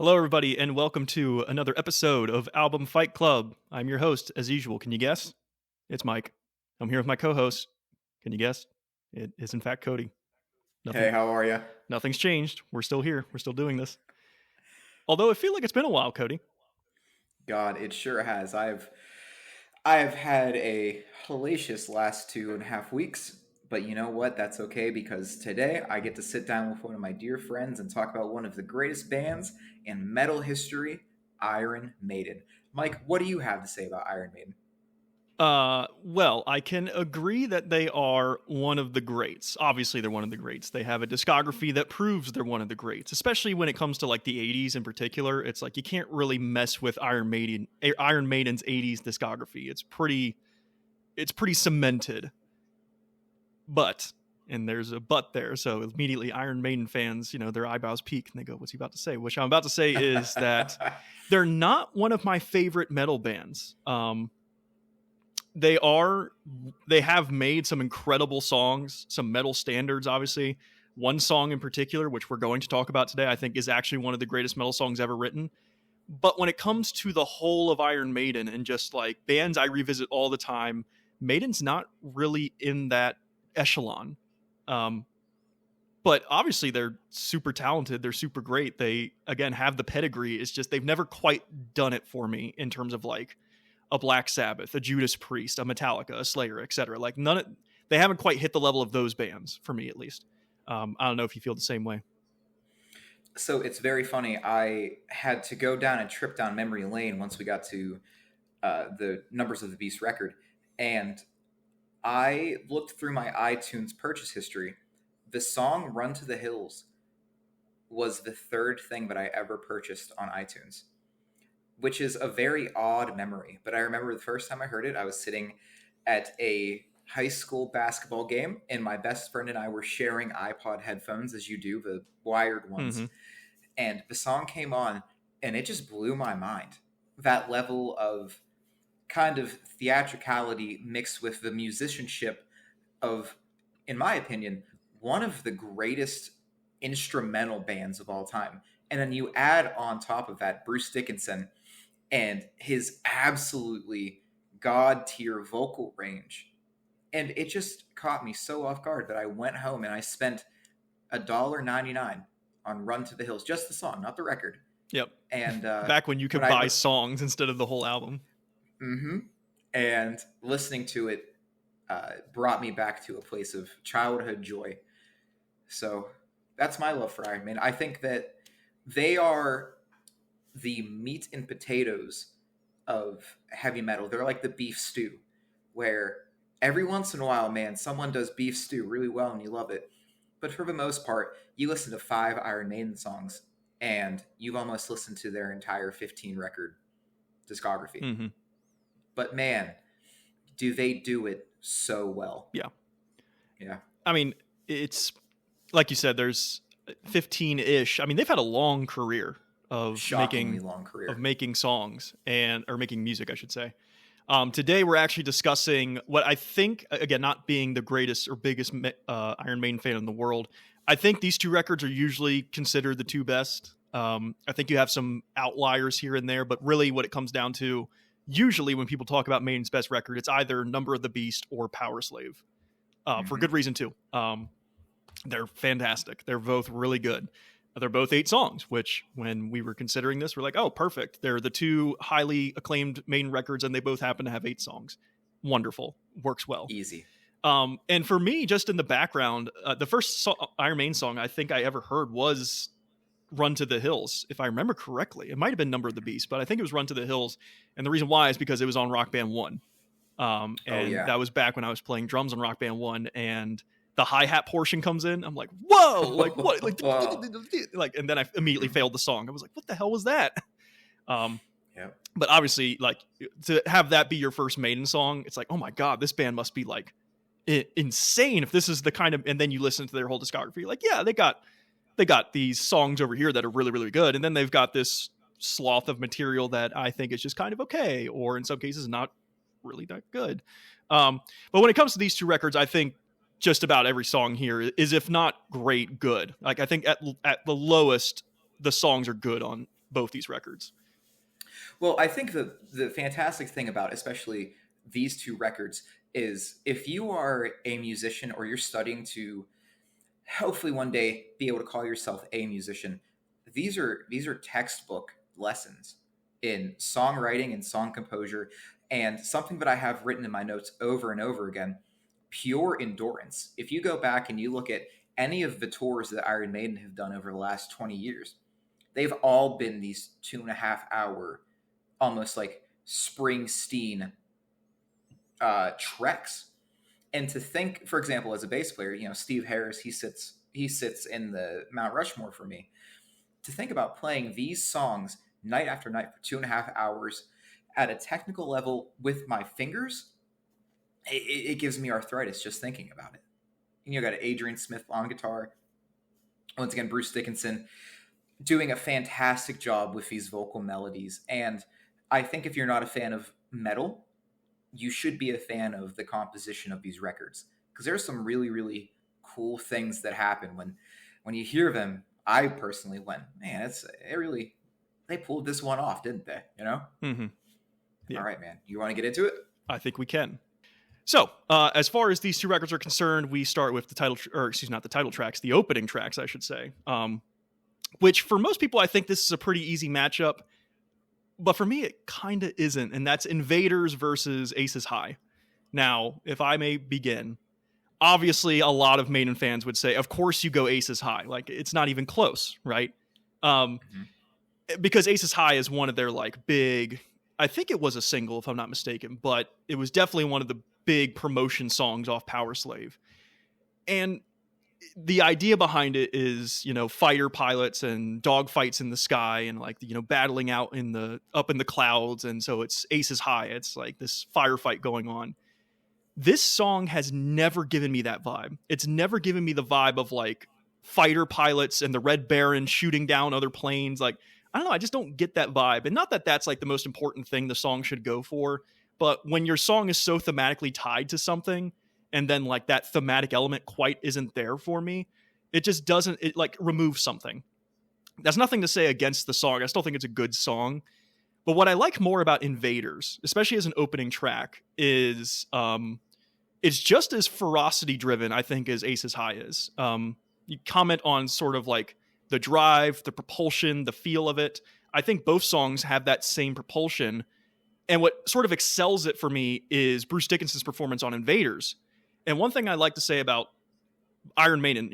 Hello, everybody, and welcome to another episode of Album Fight Club. I'm your host, as usual. Can you guess? It's Mike. I'm here with my co-host. Can you guess? It is, in fact, Cody. Hey, how are you? Nothing's changed. We're still here. We're still doing this. Although I feel like it's been a while, Cody. God, it sure has. I have had a hellacious last 2.5 weeks, but you know what? That's okay because today I get to sit down with one of my dear friends and talk about one of the greatest bands in metal history, Iron Maiden. Mike, what do you have to say about Iron Maiden? Well, I can agree that they are one of the greats. Obviously, they're one of the greats. They have a discography that proves they're one of the greats, especially when it comes to like the 80s in particular. It's like you can't really mess with Iron Maiden's 80s discography. It's pretty cemented. But, and there's a but there, so immediately Iron Maiden fans, their eyebrows peak and they go, "What's he about to say?" Which I'm about to say is that they're not one of my favorite metal bands. They have made some incredible songs, some metal standards, obviously. One song in particular, which we're going to talk about today, I think is actually one of the greatest metal songs ever written. But when it comes to the whole of Iron Maiden and just like bands I revisit all the time, Maiden's not really in that echelon. But obviously they're super talented. They're super great. They, again, have the pedigree. It's just they've never quite done it for me in terms of like a Black Sabbath, a Judas Priest, a Metallica, a Slayer, etc. Like they haven't quite hit the level of those bands for me, at least. I don't know if you feel the same way. So it's very funny. I had to go down a trip down memory lane once we got to the Numbers of the Beast record, and I looked through my iTunes purchase history. The song "Run to the Hills" was the third thing that I ever purchased on iTunes, which is a very odd memory. But I remember the first time I heard it, I was sitting at a high school basketball game, and my best friend and I were sharing iPod headphones, as you do, the wired ones. Mm-hmm. And the song came on, and it just blew my mind. That level of kind of theatricality mixed with the musicianship of, in my opinion, one of the greatest instrumental bands of all time. And then you add on top of that Bruce Dickinson and his absolutely god tier vocal range. And it just caught me so off guard that I went home and I spent $1.99 on "Run to the Hills," just the song, not the record. Yep. And back when you could buy songs instead of the whole album. Mm-hmm. And listening to it brought me back to a place of childhood joy. So that's my love for Iron Maiden. I think that they are the meat and potatoes of heavy metal. They're like the beef stew, where every once in a while, man, someone does beef stew really well and you love it. But for the most part, you listen to 5 Iron Maiden songs and you've almost listened to their entire 15 record discography. Mm-hmm. But man, do they do it so well. Yeah. Yeah. I mean, it's like you said, there's 15-ish. I mean, they've had a long career of making songs or making music, I should say. Today we're actually discussing what I think, again, not being the greatest or biggest Iron Maiden fan in the world, I think these 2 records are usually considered the 2 best. I think you have some outliers here and there, but really what it comes down to, usually when people talk about Maiden's best record, it's either Number of the Beast or Powerslave, for good reason too. They're fantastic. They're both really good. They're both 8 songs, which when we were considering this, we're like, oh, perfect. They're the 2 highly acclaimed Maiden records, and they both happen to have 8 songs. Wonderful. Works well. Easy. And for me, just in the background, the first Iron Maiden song I think I ever heard was "Run to the Hills," if I remember correctly. It might have been "Number of the Beast," but I think it was "Run to the Hills." And the reason why is because it was on Rock Band 1. That was back when I was playing drums on Rock Band 1, and the hi-hat portion comes in. I'm like, whoa, like what? Like, and then I immediately failed the song. I was like, what the hell was that? But obviously, like, to have that be your first Maiden song, it's like, oh my God, this band must be like insane if this is the kind of, and then you listen to their whole discography. Like, yeah, they got these songs over here that are really, really good. And then they've got this sloth of material that I think is just kind of okay, or in some cases not really that good. But when it comes to these 2 records, I think just about every song here is, if not great, good. Like, I think at the lowest, the songs are good on both these records. Well, I think the fantastic thing about especially these two records is if you are a musician or you're studying to hopefully one day be able to call yourself a musician, these are textbook lessons in songwriting and song composure, and something that I have written in my notes over and over again, pure endurance. If you go back and you look at any of the tours that Iron Maiden have done over the last 20 years, they've all been these 2.5 hour, almost like Springsteen treks. And to think, for example, as a bass player, Steve Harris, he sits in the Mount Rushmore for me. To think about playing these songs night after night for 2.5 hours at a technical level with my fingers, it gives me arthritis just thinking about it. And you got Adrian Smith on guitar. Once again, Bruce Dickinson doing a fantastic job with these vocal melodies. And I think if you're not a fan of metal, you should be a fan of the composition of these records, because there's some really, really cool things that happen when you hear them. I personally went, man, they pulled this one off, didn't they? Mm-hmm. Yeah. All right, man. You want to get into it? I think we can. So, as far as these two records are concerned, we start with not the title tracks, the opening tracks, I should say. Which for most people, I think this is a pretty easy matchup. But for me, it kind of isn't. And that's Invaders versus Aces High. Now, if I may begin, obviously a lot of Maiden fans would say, of course you go Aces High. Like, it's not even close, right? Because Aces High is one of their like big, I think it was a single if I'm not mistaken, but it was definitely one of the big promotion songs off Powerslave. And the idea behind it is, fighter pilots and dogfights in the sky and like, battling out up in the clouds. And so it's Aces High. It's like this firefight going on. This song has never given me that vibe. It's never given me the vibe of like fighter pilots and the Red Baron shooting down other planes. Like, I don't know. I just don't get that vibe. And not that that's like the most important thing the song should go for, but when your song is so thematically tied to something, and then like that thematic element quite isn't there for me, it just doesn't, it like removes something. That's nothing to say against the song. I still think it's a good song. But what I like more about Invaders, especially as an opening track, is it's just as ferocity driven, I think, as Aces High is. You comment on sort of like the drive, the propulsion, the feel of it. I think both songs have that same propulsion. And what sort of excels it for me is Bruce Dickinson's performance on Invaders. And one thing I like to say about Iron Maiden,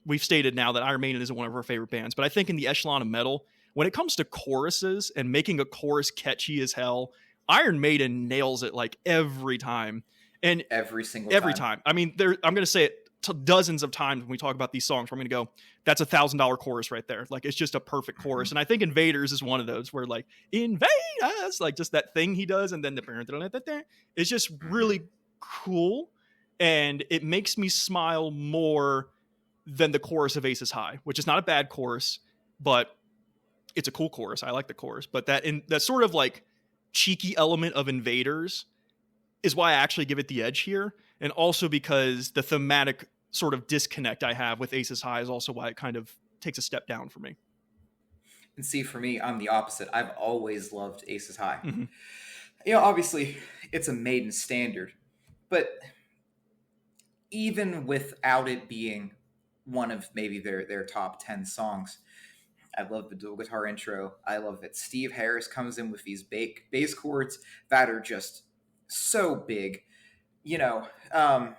we've stated now that Iron Maiden isn't one of our favorite bands, but I think in the echelon of metal, when it comes to choruses and making a chorus catchy as hell, Iron Maiden nails it like every time. And every time. I mean, I'm going to say it dozens of times when we talk about these songs. Where I'm going to go, that's $1,000 chorus right there. Like, it's just a perfect chorus. And I think Invaders is one of those where like, invade us, like just that thing he does. And then it's just really cool. And it makes me smile more than the chorus of Aces High, which is not a bad chorus, but it's a cool chorus. I like the chorus. But that sort of like cheeky element of Invaders is why I actually give it the edge here. And also because the thematic sort of disconnect I have with Aces High is also why it kind of takes a step down for me. And see, for me, I'm the opposite. I've always loved Aces High. Mm-hmm. Obviously, it's a Maiden standard. But even without it being one of maybe their top 10 songs, I love the dual guitar intro. I love that Steve Harris comes in with these bass chords that are just so big. I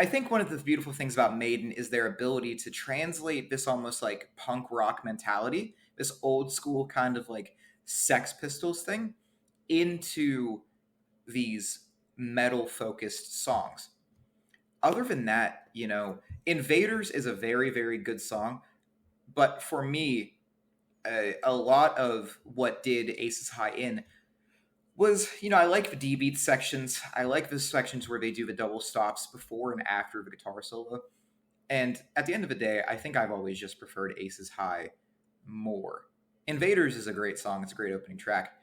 think one of the beautiful things about Maiden is their ability to translate this almost like punk rock mentality, this old school kind of like Sex Pistols thing, into these metal-focused songs. Other than that, Invaders is a very, very good song. But for me, a lot of what did Aces High in was, I like the D-beat sections. I like the sections where they do the double stops before and after the guitar solo. And at the end of the day, I think I've always just preferred Aces High more. Invaders is a great song. It's a great opening track.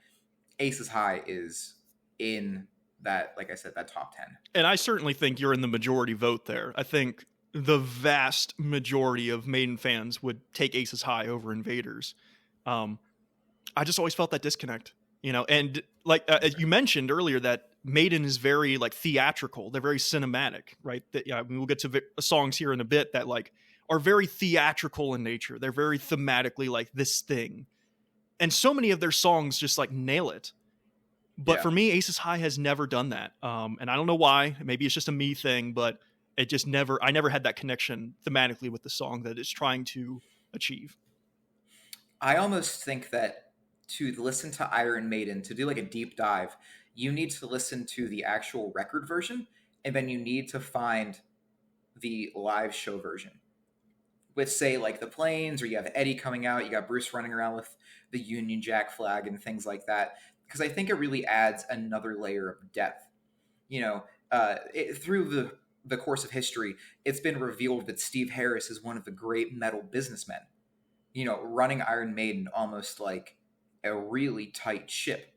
Aces High is in that, like I said, that top 10. And I certainly think you're in the majority vote there. I think the vast majority of Maiden fans would take Aces High over Invaders. I just always felt that disconnect, and like as you mentioned earlier, that Maiden is very like theatrical. They're very cinematic, right? That, we'll get to songs here in a bit that like are very theatrical in nature. They're very thematically like this thing. And so many of their songs just like nail it. But for me, Aces High has never done that. And I don't know why. Maybe it's just a me thing, but I never had that connection thematically with the song that it's trying to achieve. I almost think that to listen to Iron Maiden, to do like a deep dive, you need to listen to the actual record version, and then you need to find the live show version. With, say, like the planes, or you have Eddie coming out, you got Bruce running around with the Union Jack flag and things like that. Because I think it really adds another layer of depth. Through the course of history, it's been revealed that Steve Harris is one of the great metal businessmen. Running Iron Maiden almost like a really tight ship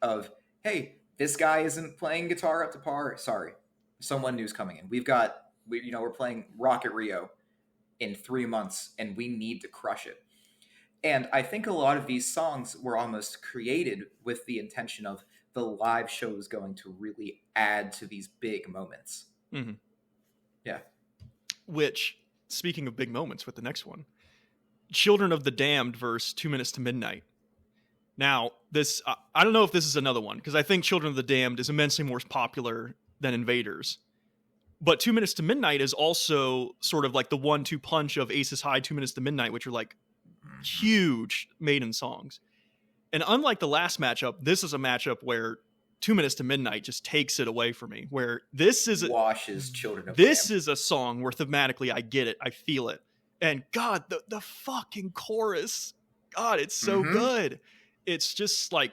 of, hey, this guy isn't playing guitar up to par. Sorry, someone new's coming in. We're playing Rocket Rio in 3 months, and we need to crush it. And I think a lot of these songs were almost created with the intention of the live show is going to really add to these big moments. Mm-hmm. Yeah. Which, speaking of big moments with the next one, Children of the Damned versus 2 Minutes to Midnight. Now, this, I don't know if this is another one, because I think Children of the Damned is immensely more popular than Invaders. But 2 Minutes to Midnight is also sort of like the 1-2 punch of Aces High, 2 Minutes to Midnight, which are like huge Maiden songs. And unlike the last matchup, this is a matchup where 2 Minutes to Midnight just takes it away from me. Where this is washes Children of this Damned. Is a song where thematically I get it, I feel it, and God, the fucking chorus, God, it's so good. It's just like,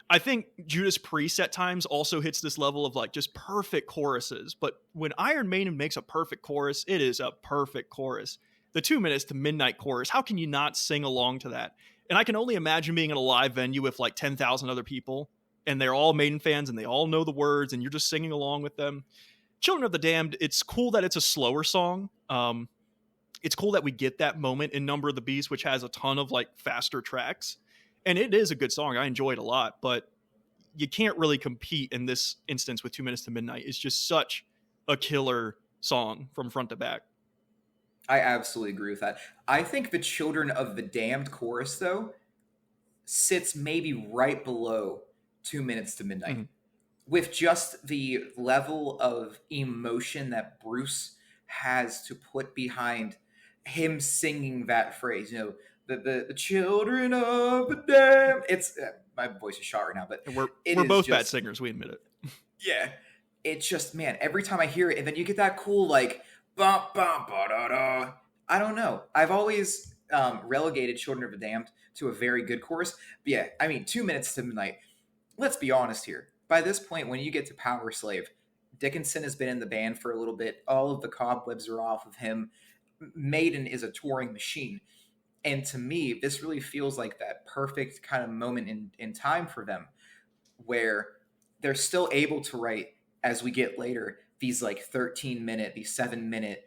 I think Judas Priest at times also hits this level of like just perfect choruses. But when Iron Maiden makes a perfect chorus, it is a perfect chorus. The 2 Minutes to Midnight chorus, how can you not sing along to that? And I can only imagine being in a live venue with like 10,000 other people, and they're all Maiden fans, and they all know the words, and you're just singing along with them. Children of the Damned, it's cool that it's a slower song. It's cool that we get that moment in Number of the Beast, which has a ton of like faster tracks. And it is a good song. I enjoy it a lot, but you can't really compete in this instance with 2 Minutes to Midnight. It's just such a killer song from front to back. I absolutely agree with that. I think the Children of the Damned chorus, though, sits maybe right below 2 Minutes to Midnight. Mm-hmm. With just the level of emotion that Bruce has to put behind him singing that phrase, the children of the damned. It's my voice is shot right now, but we're both bad singers. We admit it. Yeah, it's just, man, every time I hear it, and then you get that cool like bum bum ba da da. I don't know. I've always relegated Children of the Damned to a very good chorus. But yeah, I mean, 2 Minutes to Midnight. Let's be honest here. By this point, when you get to Powerslave, Dickinson has been in the band for a little bit. All of the cobwebs are off of him. Maiden is a touring machine. And to me, this really feels like that perfect kind of moment in time for them, where they're still able to write, as we get later, these like 13-minute, these 7-minute,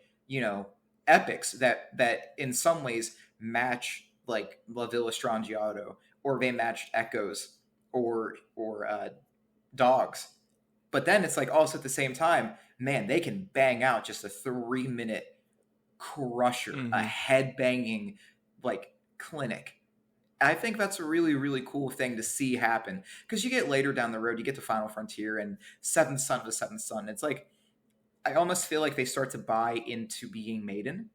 epics that in some ways match like La Villa Strangiato, or they matched Echoes, or Dogs. But then it's like also at the same time, man, they can bang out just a 3-minute crusher, a head-banging like clinic. I think that's a really, really cool thing to see happen, because you get later down the road, you get to Final Frontier and Seventh Son of the Seventh Son. It's like, I almost feel like they start to buy into being Maiden.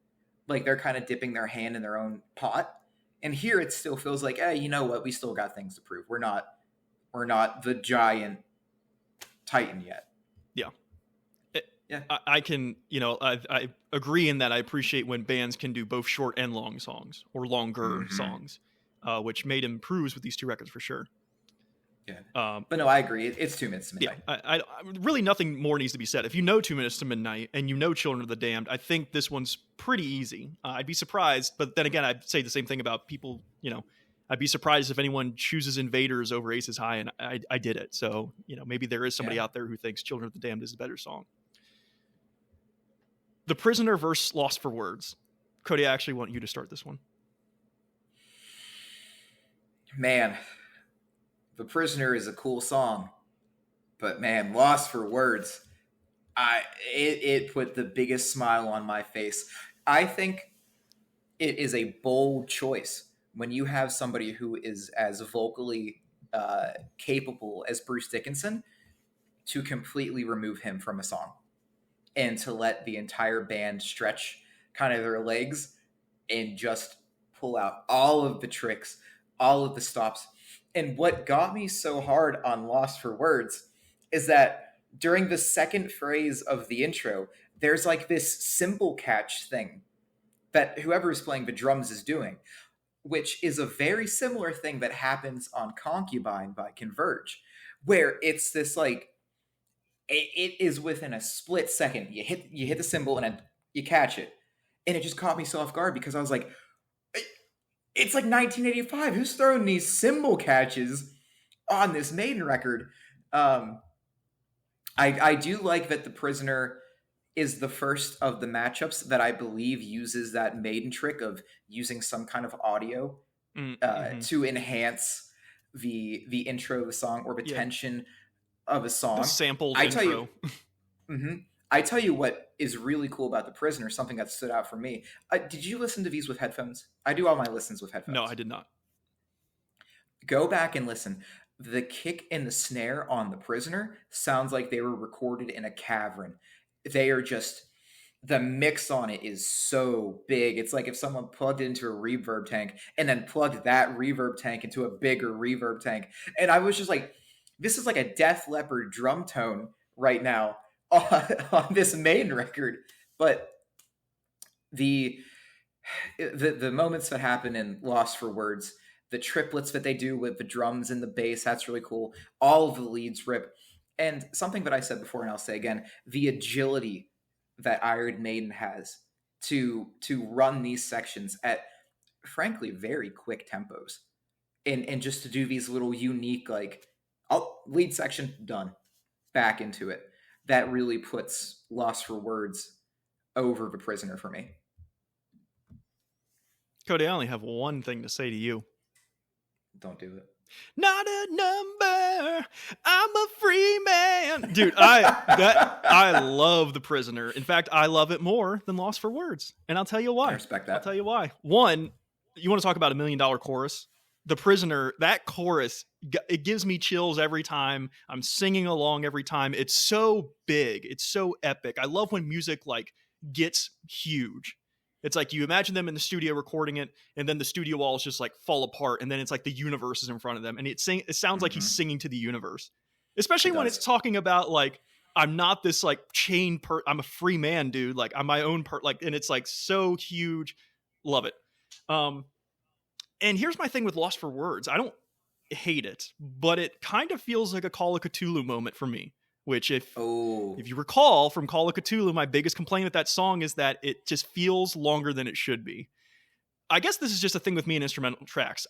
Like they're kind of dipping their hand in their own pot. And here it still feels like, hey, you know what? We still got things to prove. We're not the giant Titan yet. Yeah. Yeah. I can, I agree in that I appreciate when bands can do both short and long songs, or longer songs, which Maiden improves with these two records for sure. Yeah. But no, I agree. It's 2 Minutes to Midnight. Yeah. I really, nothing more needs to be said. If you know 2 Minutes to Midnight and you know Children of the Damned, I think this one's pretty easy. I'd be surprised, but then again, I'd say the same thing about people, I'd be surprised if anyone chooses Invaders over Aces High, and I did it. So, maybe there is somebody out there who thinks Children of the Damned is a better song. The Prisoner versus Lost for Words. Cody, I actually want you to start this one. Man, The Prisoner is a cool song, but man, Lost for Words, it put the biggest smile on my face. I think it is a bold choice when you have somebody who is as vocally capable as Bruce Dickinson to completely remove him from a song and to let the entire band stretch kind of their legs and just pull out all of the tricks, all of the stops. And what got me so hard on Lost for Words is that during the second phrase of the intro, there's like this cymbal catch thing that whoever is playing the drums is doing, which is a very similar thing that happens on Concubine by Converge, where it's this like, it is within a split second. You hit the cymbal and then you catch it. And it just caught me so off guard because I was like, it's like 1985. Who's throwing these cymbal catches on this Maiden record? I do like that The Prisoner is the first of the matchups that I believe uses that Maiden trick of using some kind of audio to enhance the intro of the song or the tension of a song. The sampled intro. I tell you what is really cool about The Prisoner, something that stood out for me. Did you listen to these with headphones? I do all my listens with headphones. No, I did not. Go back and listen. The kick and the snare on The Prisoner sounds like they were recorded in a cavern. They are just, the mix on it is so big. It's like if someone plugged it into a reverb tank and then plugged that reverb tank into a bigger reverb tank. And I was just like, this is like a Def Leppard drum tone right now on this Maiden record. But the moments that happen in Lost for Words, the triplets that they do with the drums and the bass, that's really cool. All of the leads rip. And something that I said before, and I'll say again, the agility that Iron Maiden has to run these sections at, frankly, very quick tempos. And just to do these little unique, like, lead section, done. Back into it. That really puts Lost for Words over The Prisoner for me. Cody, I only have one thing to say to you. Don't do it. Not a number. I'm a free man. Dude, I love The Prisoner. In fact, I love it more than Lost for Words. And I'll tell you why. I respect that. I'll tell you why. One, you want to talk about $1 million chorus? The Prisoner, that chorus, it gives me chills every time. I'm singing along every time. It's so big. It's so epic. I love when music like gets huge. It's like you imagine them in the studio recording it, and then the studio walls just like fall apart, and then it's like the universe is in front of them, and it sounds like he's singing to the universe. Especially when it's talking about like, I'm not this like I'm a free man, dude. Like I'm my own and it's like so huge. Love it. And here's my thing with Lost for Words. I don't hate it, but it kind of feels like a Call of Cthulhu moment for me. Which, if you recall from Call of Cthulhu, my biggest complaint with that song is that it just feels longer than it should be. I guess this is just a thing with me and instrumental tracks.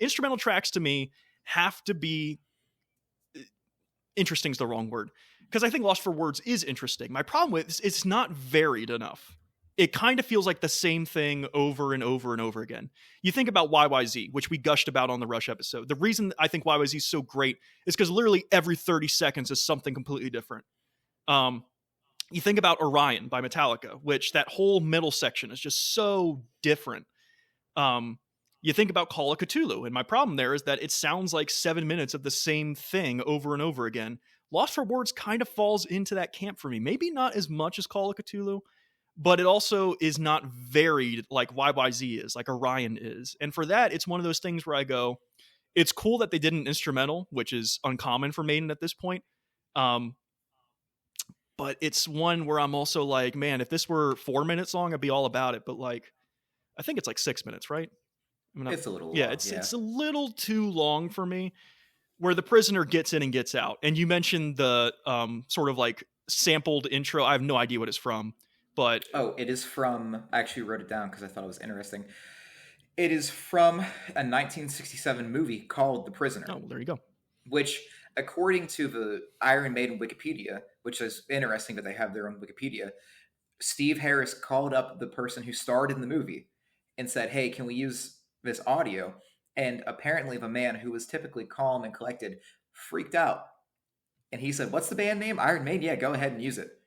Instrumental tracks to me have to be, interesting is the wrong word, because I think Lost for Words is interesting. My problem with it's not varied enough. It kind of feels like the same thing over and over and over again. You think about YYZ, which we gushed about on the Rush episode. The reason I think YYZ is so great is because literally every 30 seconds is something completely different. You think about Orion by Metallica, which that whole middle section is just so different. You think about Call of Cthulhu, and my problem there is that it sounds like 7 minutes of the same thing over and over again. Lost for Words kind of falls into that camp for me. Maybe not as much as Call of Cthulhu, but it also is not varied like YYZ is, like Orion is. And for that, it's one of those things where I go, it's cool that they did an instrumental, which is uncommon for Maiden at this point. But it's one where I'm also like, man, if this were 4 minutes long, I'd be all about it. But like, I think it's like 6 minutes, right? It's a little long. Yeah, it's a little too long for me, where The Prisoner gets in and gets out. And you mentioned the sort of like sampled intro. I have no idea what it's from. But it is from, I actually wrote it down because I thought it was interesting. It is from a 1967 movie called The Prisoner. Oh, there you go. Which, according to the Iron Maiden Wikipedia, which is interesting that they have their own Wikipedia, Steve Harris called up the person who starred in the movie and said, "Hey, can we use this audio?" And apparently, the man who was typically calm and collected freaked out, and he said, "What's the band name? Iron Maiden? Yeah, go ahead and use it."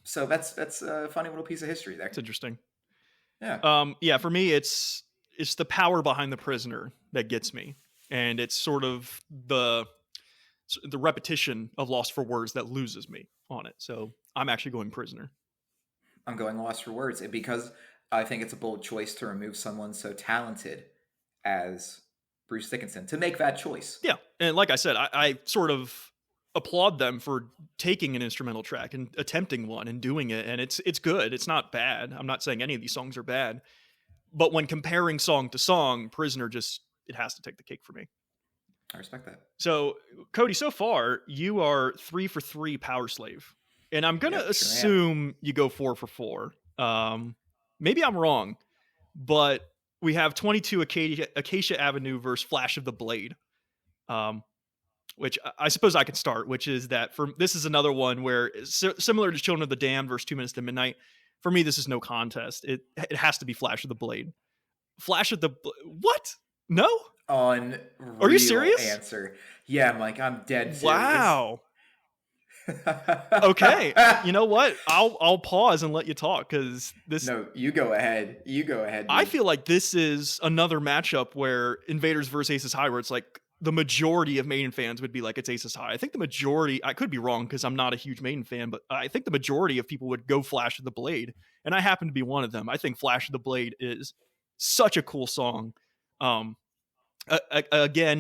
So that's a funny little piece of history there. It's interesting. Yeah. Yeah, for me, it's the power behind the Prisoner that gets me, and it's sort of the repetition of Lost for Words that loses me on it. So I'm actually going Prisoner. I'm going Lost for Words because I think it's a bold choice to remove someone so talented as Bruce Dickinson, to make that choice. Yeah, and like I said, I sort of applaud them for taking an instrumental track and attempting one and doing it, and it's good. It's not bad. I'm not saying any of these songs are bad, but when comparing song to song, Prisoner just it has to take the cake for me. I respect that. So, Cody, so far you are 3 for 3 Powerslave, and I'm gonna assume you go 4 for 4. Maybe I'm wrong, but we have 22 Acacia Avenue versus Flash of the Blade. Which I suppose I could start, which is that this is another one where similar to Children of the Damned versus 2 Minutes to Midnight. For me, this is no contest. It has to be Flash of the Blade. Flash of the what? No? On Are you serious? Answer. Yeah, Mike, I'm dead serious. Wow. Okay. You know what? I'll pause and let you talk because this. No, you go ahead. You go ahead. Dude. I feel like this is another matchup where Invaders versus Aces High, where it's like the majority of Maiden fans would be like, it's Aces High. I think the majority, I could be wrong because I'm not a huge Maiden fan, but I think the majority of people would go Flash of the Blade. And I happen to be one of them. I think Flash of the Blade is such a cool song. Again,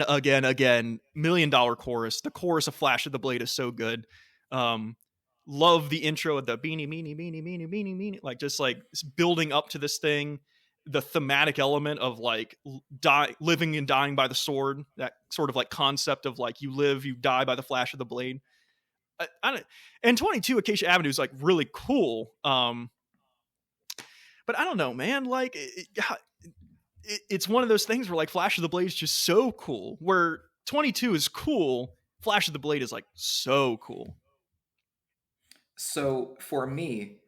$1 million chorus. The chorus of Flash of the Blade is so good. Love the intro of the beanie, meanie, meanie, meanie, meanie, meanie, like just like building up to this thing. The thematic element of like living and dying by the sword, that sort of like concept of like you live, you die by the flash of the blade. And 22 Acacia Avenue is like really cool. But I don't know, man. Like it's one of those things where like Flash of the Blade is just so cool. Where 22 is cool, Flash of the Blade is like so cool. So for me,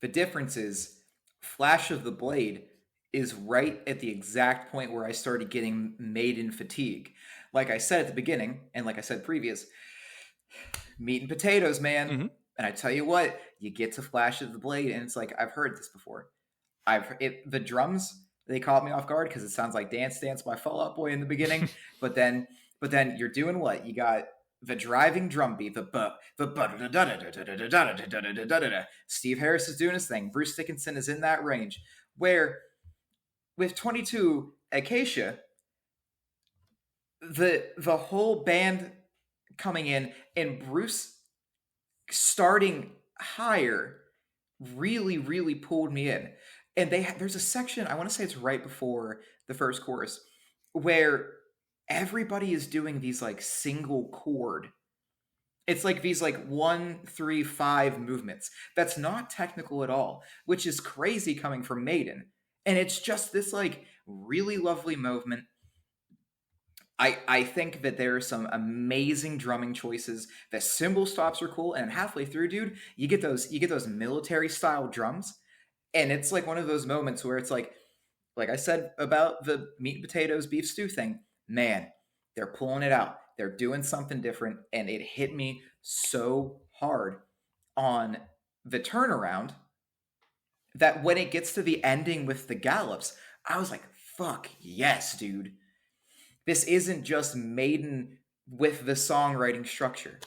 the difference is Flash of the Blade is right at the exact point where I started getting Maiden fatigue. Like I said at the beginning, and like I said previous, meat and potatoes, man. Mm-hmm. And I tell you what, you get to Flash of the Blade, and it's like, I've heard this before. The drums, they caught me off guard because it sounds like Dance Dance by Fall Out Boy in the beginning. but then you're doing what? You got the driving drum beat, Steve Harris is doing his thing. Bruce Dickinson is in that range where with 22 Acacia, the whole band coming in and Bruce starting higher really, really pulled me in. And there's a section, I want to say it's right before the first chorus, where everybody is doing these like single chord. It's like these like 1, 3, 5 movements. That's not technical at all, which is crazy coming from Maiden. And it's just this like really lovely movement. I think that there are some amazing drumming choices. The cymbal stops are cool, and halfway through, dude, you get those military style drums, and it's like one of those moments where it's like I said about the meat and potatoes beef stew thing, man, they're pulling it out. They're doing something different, and it hit me so hard on the turnaround that when it gets to the ending with the gallops, I was like, fuck yes, dude. This isn't just Maiden with the songwriting structure.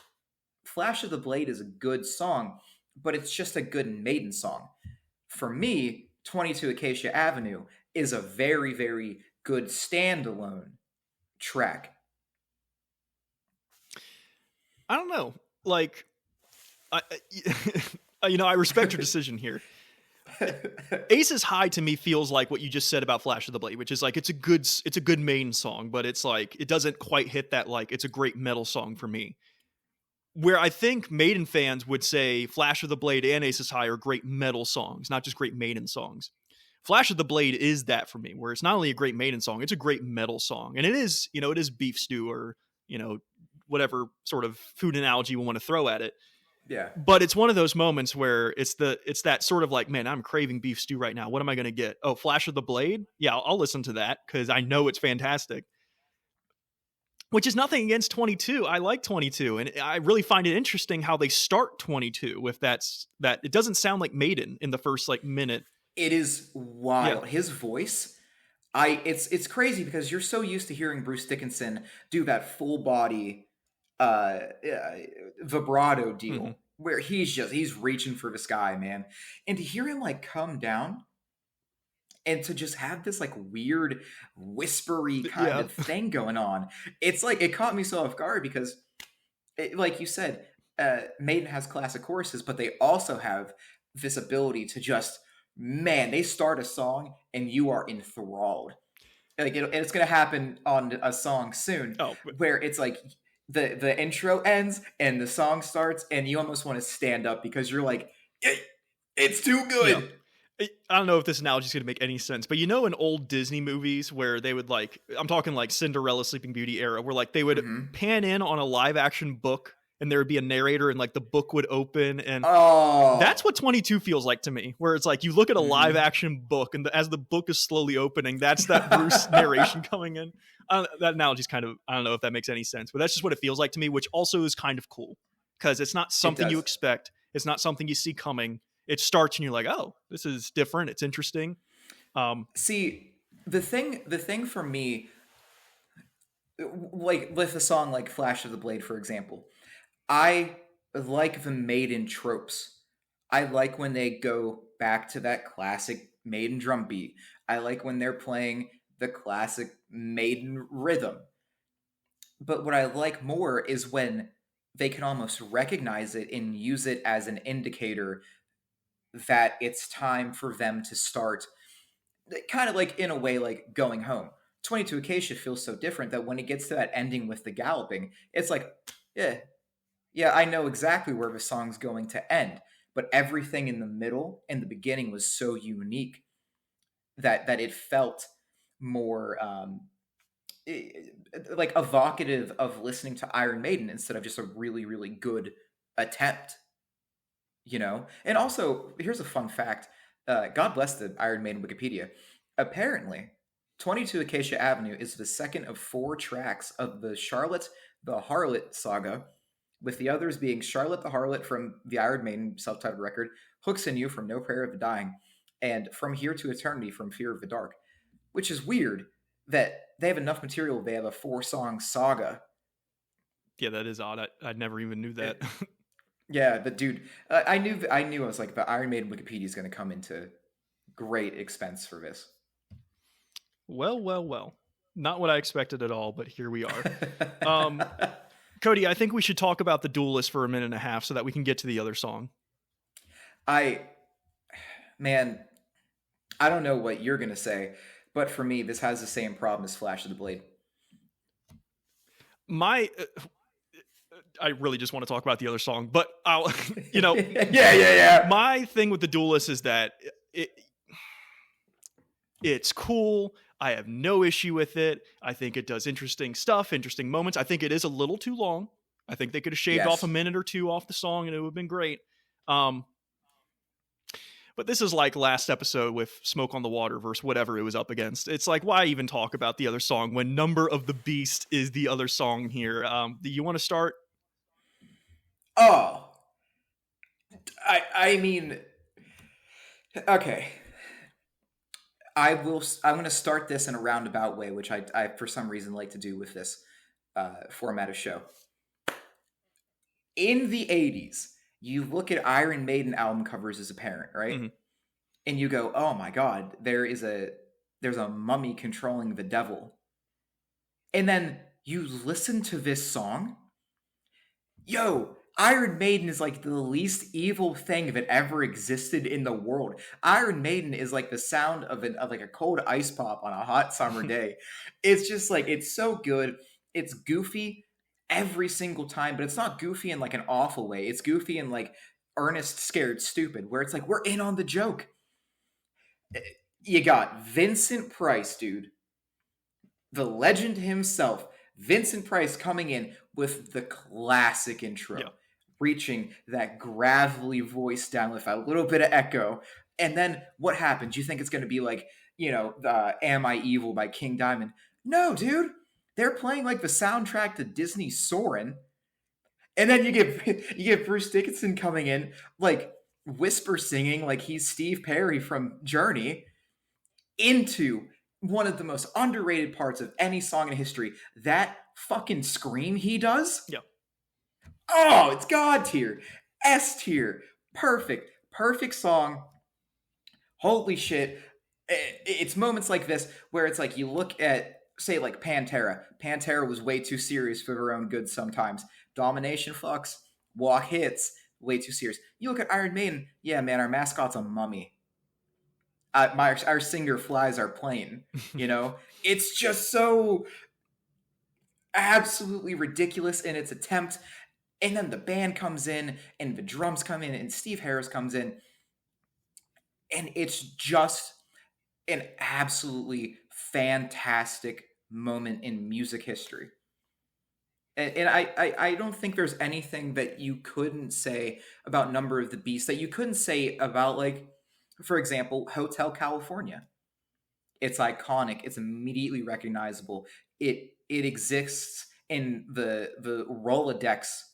Flash of the Blade is a good song, but it's just a good Maiden song. For me, 22 Acacia Avenue is a very, very good standalone track. I don't know. Like, I respect your decision here. Aces High to me feels like what you just said about Flash of the Blade, which is like it's a good Maiden song, but it's like it doesn't quite hit that like it's a great metal song for me. Where I think Maiden fans would say Flash of the Blade and Aces High are great metal songs, not just great Maiden songs. Flash of the Blade is that for me, where it's not only a great Maiden song, it's a great metal song. And it is beef stew or, whatever sort of food analogy we want to throw at it. Yeah. But it's one of those moments where it's that sort of like, man, I'm craving beef stew right now. What am I going to get? Oh, Flash of the Blade? Yeah, I'll listen to that because I know it's fantastic. Which is nothing against 22. I like 22, and I really find it interesting how they start 22 with that. It doesn't sound like Maiden in the first like minute. It is Yeah. wild. His voice, it's crazy because you're so used to hearing Bruce Dickinson do that full body vibrato Mm-hmm. deal where he's reaching for the sky, man. And to hear him like come down and to just have this like weird whispery kind Yeah. of thing going on, it's like it caught me so off guard because like you said, Maiden has classic choruses, but they also have this ability to just, man, they start a song and you are enthralled. Like it's going to happen on a song soon, Oh, where it's like the intro ends and the song starts, and you almost want to stand up because you're like, it's too yeah. good. I don't know if this analogy is going to make any sense, but in old Disney movies where they would like, I'm talking like Cinderella, Sleeping Beauty era, where like they would Mm-hmm. pan in on a live action book and there would be a narrator and like the book would open, and that's Oh, what 22 feels like to me, where it's like you look at a live mm-hmm. action book and as the book is slowly opening, that's that Bruce narration coming in. That analogy is kind of, I don't know if that makes any sense, but that's just what it feels like to me, which also is kind of cool because it's not It something you does. expect. It's not something you see coming. It starts and you're like, oh, this is different. It's interesting. Um, See, the thing for me, like with a song like Flash of the Blade, for example, I like the Maiden tropes. I like when they go back to that classic Maiden drum beat. I like when they're playing the classic Maiden rhythm. But what I like more is when they can almost recognize it and use it as an indicator that it's time for them to start, kind of like in a way like going home. 22 Acacia feels so different that when it gets to that ending with the galloping, it's like, yeah, yeah, I know exactly where the song's going to end, but everything in the middle and the beginning was so unique that it felt more like evocative of listening to Iron Maiden instead of just a really really good attempt, you know. And also, here's a fun fact: God bless the Iron Maiden Wikipedia. Apparently, 22 Acacia Avenue is the second of four tracks of the Charlotte the Harlot saga, with the others being Charlotte the Harlot from the Iron Maiden self-titled record, Hooks in You from No Prayer of the Dying, and From Here to Eternity from Fear of the Dark. Which is weird that they have enough material. They have a 4-song saga. yeah, that is odd. I never even knew that. It, yeah, the dude. I was like, the Iron Maiden Wikipedia is going to come into great expense for this. Well, well, well. Not what I expected at all, but here we are. Um, Cody, I think we should talk about the Duelist for a minute and a half so that we can get to the other song. I, man, I don't know what you're going to say, but for me, this has the same problem as Flash of the Blade. My, I really just want to talk about the other song, but I'll, Yeah. my thing with the Duelist is that it's cool. I have no issue with it. I think it does interesting stuff, interesting moments. I think it is a little too long. I think they could have shaved off a Yes. minute or two off the song and it would have been great. Um, but this is like last episode with Smoke on the Water versus whatever it was up against. It's like, why even talk about the other song when Number of the Beast is the other song here? Do you want to start? Oh, I mean, okay. I'm going to start this in a roundabout way, which I for some reason like to do with this format of show. In the 80s, you look at Iron Maiden album covers as a parent, right? Mm-hmm. And you go, "Oh my god, there's a mummy controlling the devil." And then you listen to this song. Yo, Iron Maiden is like the least evil thing that ever existed in the world. Iron Maiden is like the sound of like a cold ice pop on a hot summer day. It's just like, it's so good. It's goofy every single time, but it's not goofy in like an awful way. It's goofy in like earnest, scared, stupid, where it's like we're in on the joke. You got Vincent Price, dude, the legend himself. Vincent Price coming in with the classic intro. Yeah. reaching that gravelly voice down with a little bit of echo. And then what happens? You think it's going to be like, Am I Evil by King Diamond? No, dude. They're playing like the soundtrack to Disney's Soarin'. And then you get Bruce Dickinson coming in, like whisper singing like he's Steve Perry from Journey, into one of the most underrated parts of any song in history. That fucking scream he does. Yeah. Oh, it's God tier. S tier. Perfect song. Holy shit. It's moments like this where it's like you look at, say, like Pantera. Pantera was way too serious for their own good sometimes. Domination fucks, walk hits, way too serious. You look at Iron Maiden. Yeah, man, our mascot's a mummy. Our singer flies our plane. It's just so absolutely ridiculous in its attempt. And then the band comes in, and the drums come in, and Steve Harris comes in, and it's just an absolutely fantastic moment in music history. And I don't think there's anything that you couldn't say about Number of the Beast that you couldn't say about, like, for example, Hotel California. It's iconic. It's immediately recognizable. It exists in the Rolodex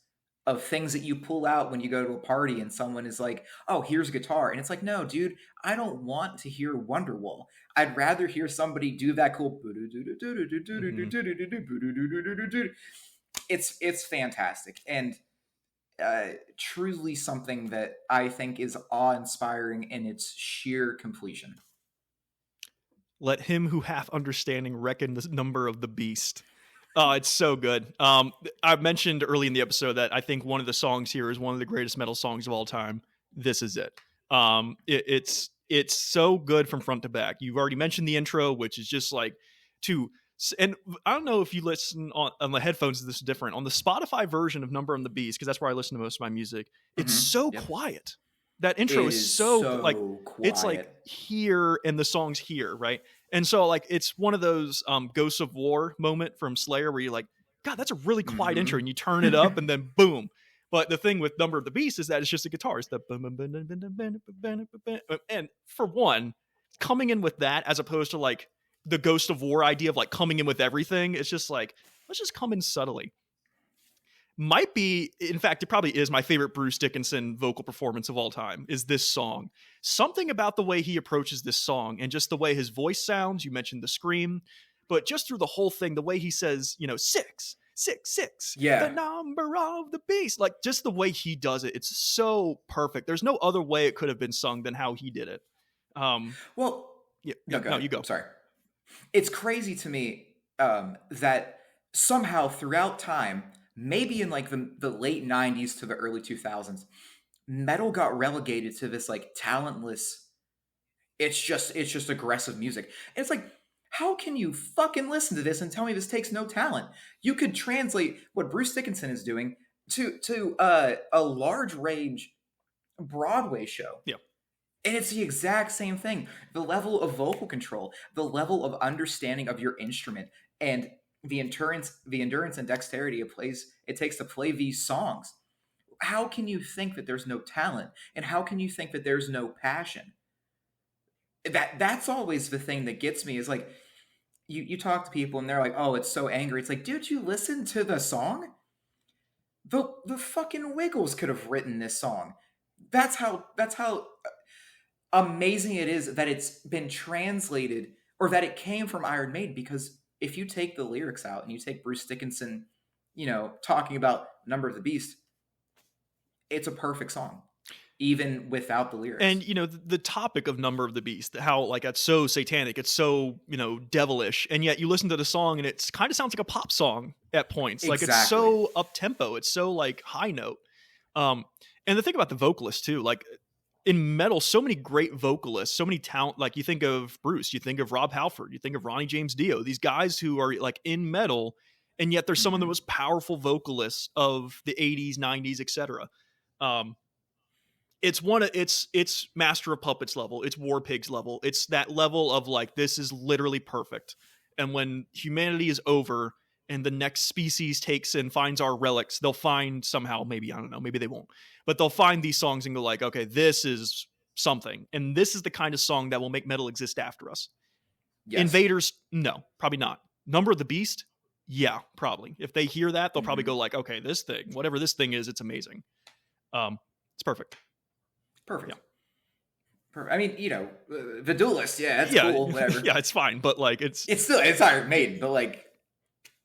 of things that you pull out when you go to a party and someone is like, "Oh, here's a guitar," and it's like, "No, dude, I don't want to hear Wonderwall. I'd rather hear somebody do that cool." It's fantastic and truly something that I think is awe-inspiring in its sheer completion. Let him who hath understanding reckon the number of the beast. Oh, it's so good. I mentioned early in the episode that I think one of the songs here is one of the greatest metal songs of all time. This is it. It's so good from front to back. You've already mentioned the intro, which is just like and I don't know if you listen on the headphones, this is different. On the Spotify version of Number on the Beast, because that's where I listen to most of my music, it's so quiet. That intro is so like quiet. It's like here and the song's here, right? And so like it's one of those Ghosts of War moment from Slayer where you're like, God, that's a really quiet intro, and you turn it up and then boom. But the thing with Number of the Beast is that it's just a guitar. It's the and for one, coming in with that as opposed to like the Ghost of War idea of like coming in with everything, it's just like, let's just come in subtly. Might be, in fact, it probably is my favorite Bruce Dickinson vocal performance of all time, is this song. Something about the way he approaches this song and just the way his voice sounds. You mentioned the scream, but just through the whole thing, the way he says, 666, the number of the beast, like just the way he does it, it's so perfect. There's no other way it could have been sung than how he did it. You go. Sorry. It's crazy to me that somehow throughout time, maybe in like the late 90s to the early 2000s, metal got relegated to this like talentless, it's just aggressive music. And it's like, how can you fucking listen to this and tell me this takes no talent? You could translate what Bruce Dickinson is doing to a large range Broadway show. Yeah. And it's the exact same thing. The level of vocal control, the level of understanding of your instrument, and the endurance and dexterity it takes to play these songs. How can you think that there's no talent? And how can you think that there's no passion? That's always the thing that gets me, is like, you talk to people and they're like, "Oh, it's so angry." It's like, dude, you listen to the song? The fucking Wiggles could have written this song. That's how amazing it is that it's been translated, or that it came from Iron Maiden, because if you take the lyrics out and you take Bruce Dickinson, talking about Number of the Beast, it's a perfect song, even without the lyrics. And, the topic of Number of the Beast, how like it's so satanic, it's so, devilish. And yet you listen to the song and it kind of sounds like a pop song at points. Exactly. Like it's so up tempo. It's so like high note. And the thing about the vocalist too, like in metal, so many great vocalists, so many talent. Like you think of Bruce, you think of Rob Halford, you think of Ronnie James Dio, these guys who are like in metal, and yet they're some of the most powerful vocalists of the 80s, 90s, etc. It's Master of Puppets level, it's War Pigs level, it's that level of like, this is literally perfect. And when humanity is over and the next species takes and finds our relics, they'll find somehow, maybe, I don't know, maybe they won't, but they'll find these songs and go like, okay, this is something. And this is the kind of song that will make metal exist after us. Yes. Invaders, no, probably not. Number of the Beast, yeah, probably. If they hear that, they'll probably go like, okay, this thing, whatever this thing is, it's amazing. It's perfect. Perfect. Yeah. I mean, the Duelist, that's cool, whatever. Yeah, it's fine, but like it's Iron Maiden, but like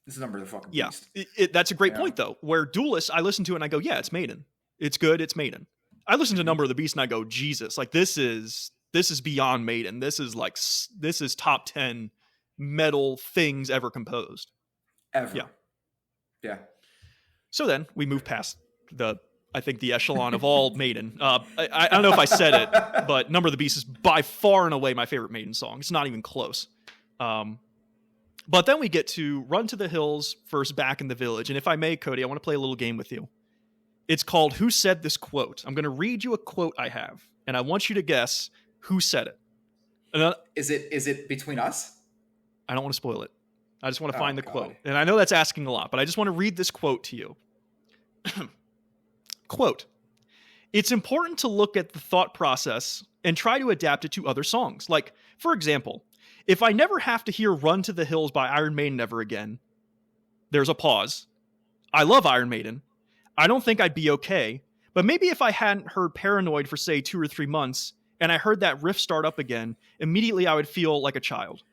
this is Number of the fucking Beast. That's a great point though. Where Duelist, I listen to it and I go, yeah, it's Maiden. It's good, it's Maiden. I listen to Number of the Beast and I go, Jesus, like this is beyond Maiden. This is top 10 metal things ever composed. Ever. Yeah. So then we move past I think the echelon of all Maiden. I don't know if I said it, but Number of the Beast is by far and away my favorite Maiden song. It's not even close. But then we get to Run to the Hills versus Back in the Village. And if I may, Cody, I want to play a little game with you. It's called Who Said This Quote? I'm going to read you a quote I have, and I want you to guess who said it. And is it between us? I don't want to spoil it. I just want to find the quote. And I know that's asking a lot, but I just want to read this quote to you. Quote, "It's important to look at the thought process and try to adapt it to other songs. Like, for example, if I never have to hear Run to the Hills by Iron Maiden ever again," there's a pause. "I love Iron Maiden. I don't think I'd be okay, but maybe if I hadn't heard Paranoid for, say, 2 or 3 months, and I heard that riff start up again, immediately I would feel like a child."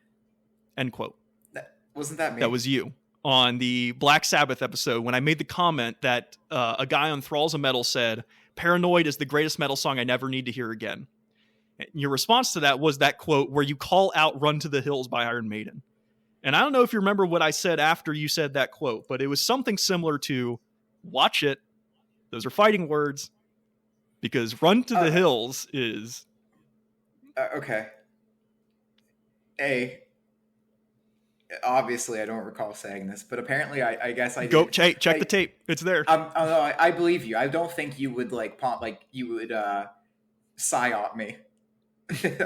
End quote. Wasn't that me? That was you. On the Black Sabbath episode, when I made the comment that a guy on Thralls of Metal said, "Paranoid is the greatest metal song I never need to hear again." And your response to that was that quote where you call out Run to the Hills by Iron Maiden. And I don't know if you remember what I said after you said that quote, but it was something similar to, watch it. Those are fighting words. Because Run to the Hills is... Okay. Obviously, I don't recall saying this, but apparently, I guess I go did. check the tape. It's there. I believe you. I don't think you would psyop me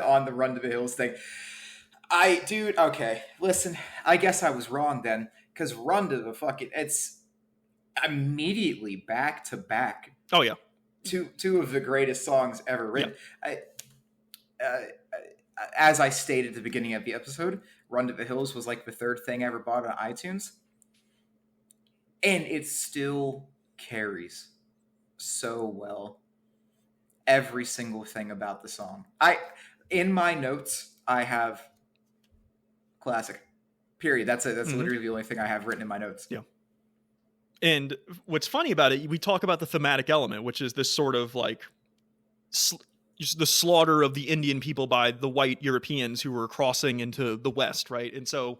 on the Run to the Hills thing. Okay, listen. I guess I was wrong then, because Run to the fucking it's immediately back to back. Oh yeah, two of the greatest songs ever written. Yeah. As I stated at the beginning of the episode, Run to the Hills was like the 3rd thing I ever bought on iTunes. And it still carries so well. Every single thing about the song. In my notes, I have classic. Period. That's literally the only thing I have written in my notes. Yeah. And what's funny about it, we talk about the thematic element, which is this sort of like... just the slaughter of the Indian people by the white Europeans who were crossing into the West, right? And so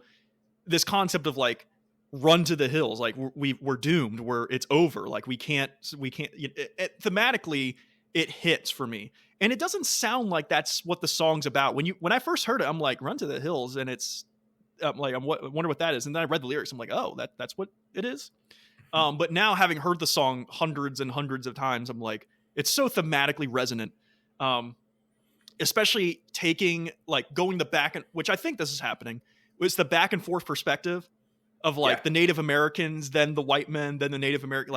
this concept of like run to the hills, like we're doomed, it's over, like we can't thematically it hits for me. And it doesn't sound like that's what the song's about. When I first heard it, I'm like, Run to the Hills, and I wonder what that is. And then I read the lyrics, I'm like, oh, that's what it is. But now having heard the song hundreds and hundreds of times, I'm like, it's so thematically resonant. Especially going the back, which I think this is happening, was the back and forth perspective of the Native Americans, then the white men, then the Native American,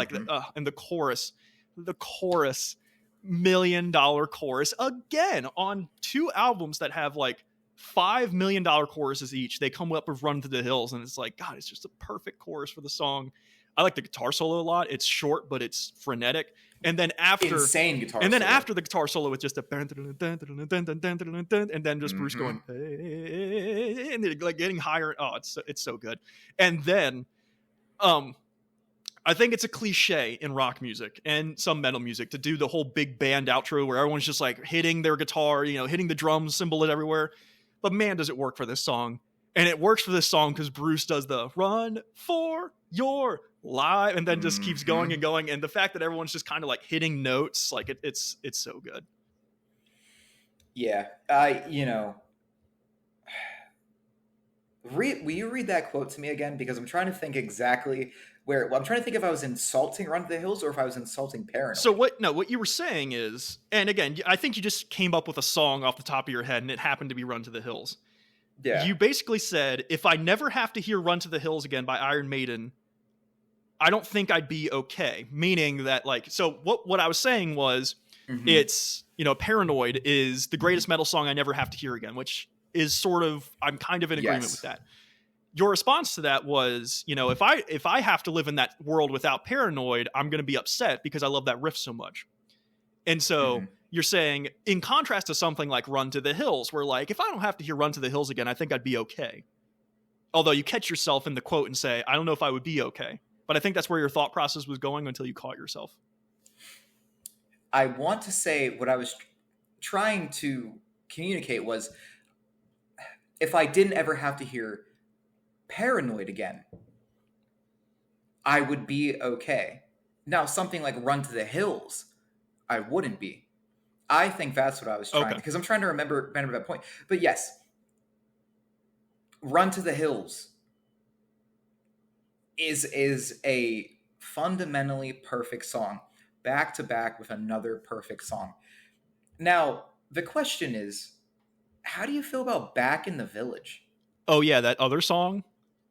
and the chorus, $1 million chorus again on 2 albums that have $5 million choruses each. They come up with Run to the Hills, and it's like, God, it's just a perfect chorus for the song. I like the guitar solo a lot. It's short, but it's frenetic. And then insane guitar and then solo. After the guitar solo, it's just a and then just Bruce going, hey, and getting higher. Oh, it's so good. And then, I think it's a cliche in rock music and some metal music to do the whole big band outro where everyone's just hitting their guitar, hitting the drums, cymbal it everywhere. But man, does it work for this song. And it works for this song because Bruce does the run for your life and then just keeps going and going. And the fact that everyone's just kind of hitting notes, it's so good. Yeah. Will you read that quote to me again? Because I'm trying to think exactly I'm trying to think if I was insulting Run to the Hills or if I was insulting Paranoid. So what you were saying is, and again, I think you just came up with a song off the top of your head and it happened to be Run to the Hills. Yeah. You basically said, if I never have to hear Run to the Hills again by Iron Maiden, I don't think I'd be okay. Meaning that, like, so what I was saying was, it's, Paranoid is the greatest metal song I never have to hear again, which is sort of, I'm kind of in agreement with that. Your response to that was, if I have to live in that world without Paranoid, I'm going to be upset because I love that riff so much. And so you're saying, in contrast to something like Run to the Hills, where, like, if I don't have to hear Run to the Hills again, I think I'd be okay. Although you catch yourself in the quote and say, I don't know if I would be okay. But I think that's where your thought process was going until you caught yourself. I want to say what I was trying to communicate was, if I didn't ever have to hear Paranoid again, I would be okay. Now, something like Run to the Hills, I wouldn't be. I think that's what I was trying, because I'm trying to remember that point. But yes, Run to the Hills is a fundamentally perfect song, back to back with another perfect song. Now, the question is, how do you feel about Back in the Village? Oh yeah, that other song?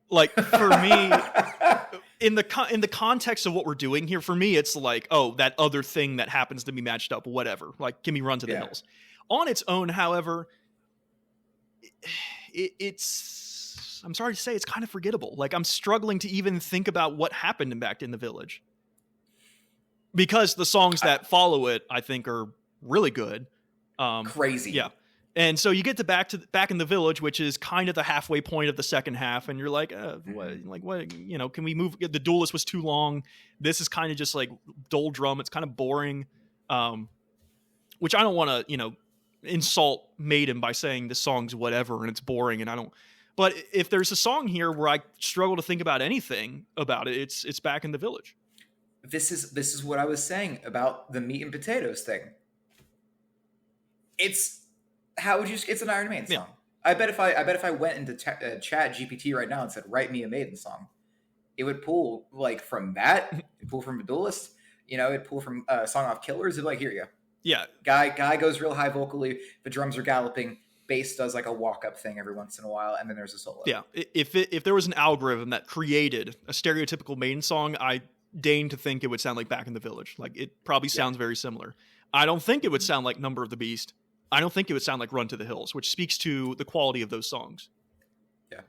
Like, for me, in the context of what we're doing here, for me, it's like, oh, that other thing that happens to be matched up, whatever. Like, give me Run to the Hills. On its own, however, it's, I'm sorry to say, it's kind of forgettable. Like, I'm struggling to even think about what happened in Back in the Village, because the songs that follow it, I think, are really good. Crazy. Yeah. And so you get to Back in the Village, which is kind of the halfway point of the second half, and you're like, what? Can we move? The Duelist was too long. This is kind of just like dull drum. It's kind of boring. Which I don't want to, insult Maiden by saying this song's whatever and it's boring, and I don't. But if there's a song here where I struggle to think about anything about it, it's Back in the Village. This is what I was saying about the meat and potatoes thing. It's an Iron Maiden song. I bet if I went into Chat GPT right now and said, write me a Maiden song, it would pull like from that, it'd pull from a Duelist, it'd pull from a song off Killers. It'd be like, here you go. Yeah. Guy goes real high vocally, the drums are galloping, bass does like a walk-up thing every once in a while, and then there's a solo. Yeah. If there was an algorithm that created a stereotypical Maiden song, I deign to think it would sound like Back in the Village. Like, it probably sounds very similar. I don't think it would sound like Number of the Beast. I don't think it would sound like Run to the Hills, which speaks to the quality of those songs. Yeah.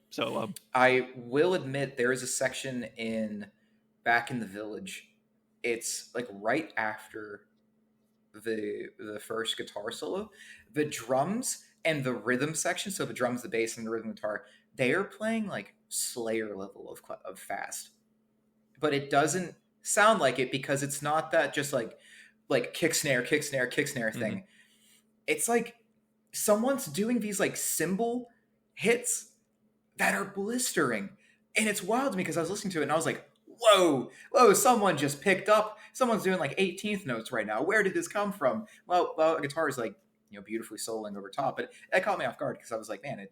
So I will admit there is a section in Back in the Village. It's like right after the first guitar solo. The drums and the rhythm section, so the drums, the bass, and the rhythm guitar, they are playing like Slayer level of fast. But it doesn't sound like it, because it's not that just like kick snare thing. Mm-hmm. It's like someone's doing these like cymbal hits that are blistering. And it's wild to me, because I was listening to it and I was like, whoa, someone just picked up. Someone's doing like 18th notes right now. Where did this come from? Well, a guitar is like, beautifully soloing over top. But that caught me off guard, because I was like, man,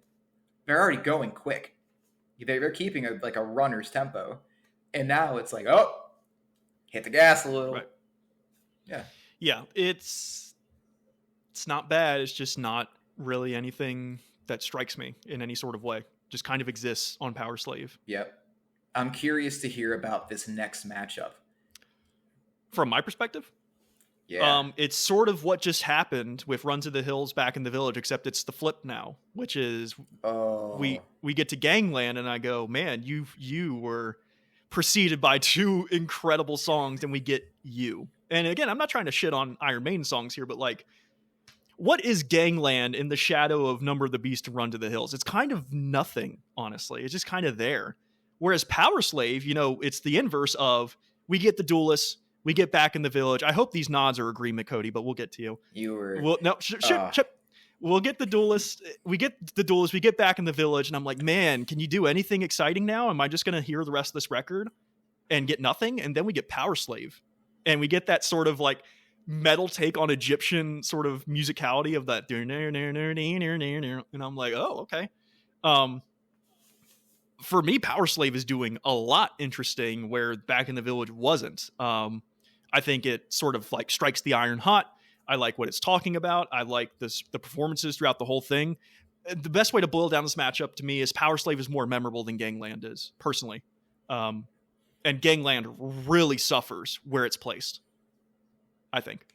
they're already going quick. They're keeping a runner's tempo. And now it's like, oh, hit the gas a little. Right. Yeah. Yeah, it's not bad. It's just not really anything that strikes me in any sort of way. Just kind of exists on Powerslave. Yep. I'm curious to hear about this next matchup. From my perspective? Yeah. It's sort of what just happened with Run to the Hills, Back in the Village, except it's the flip now, which is we get to Gangland, and I go, man, you were preceded by two incredible songs, and we get you. And again, I'm not trying to shit on Iron Maiden songs here, but like, what is Gangland in the shadow of Number of the Beast and Run to the Hills? It's kind of nothing, honestly. It's just kind of there. Whereas Powerslave, it's the inverse of, we get the Duelists, we get Back in the Village. I hope these nods are agreement, Cody, but we'll get to you. We'll get the Duelists. We get the Duelists. We get Back in the Village, and I'm like, man, can you do anything exciting now? Am I just going to hear the rest of this record and get nothing? And then we get Powerslave, and we get that sort of like metal take on Egyptian sort of musicality of that. And I'm like, oh, okay. For me, Powerslave is doing a lot interesting where Back in the Village wasn't. I think it sort of like strikes the iron hot. I like what it's talking about. I like the performances throughout the whole thing. the best way to boil down this matchup to me is Powerslave is more memorable than Gangland is, personally. And Gangland really suffers where it's placed, I think.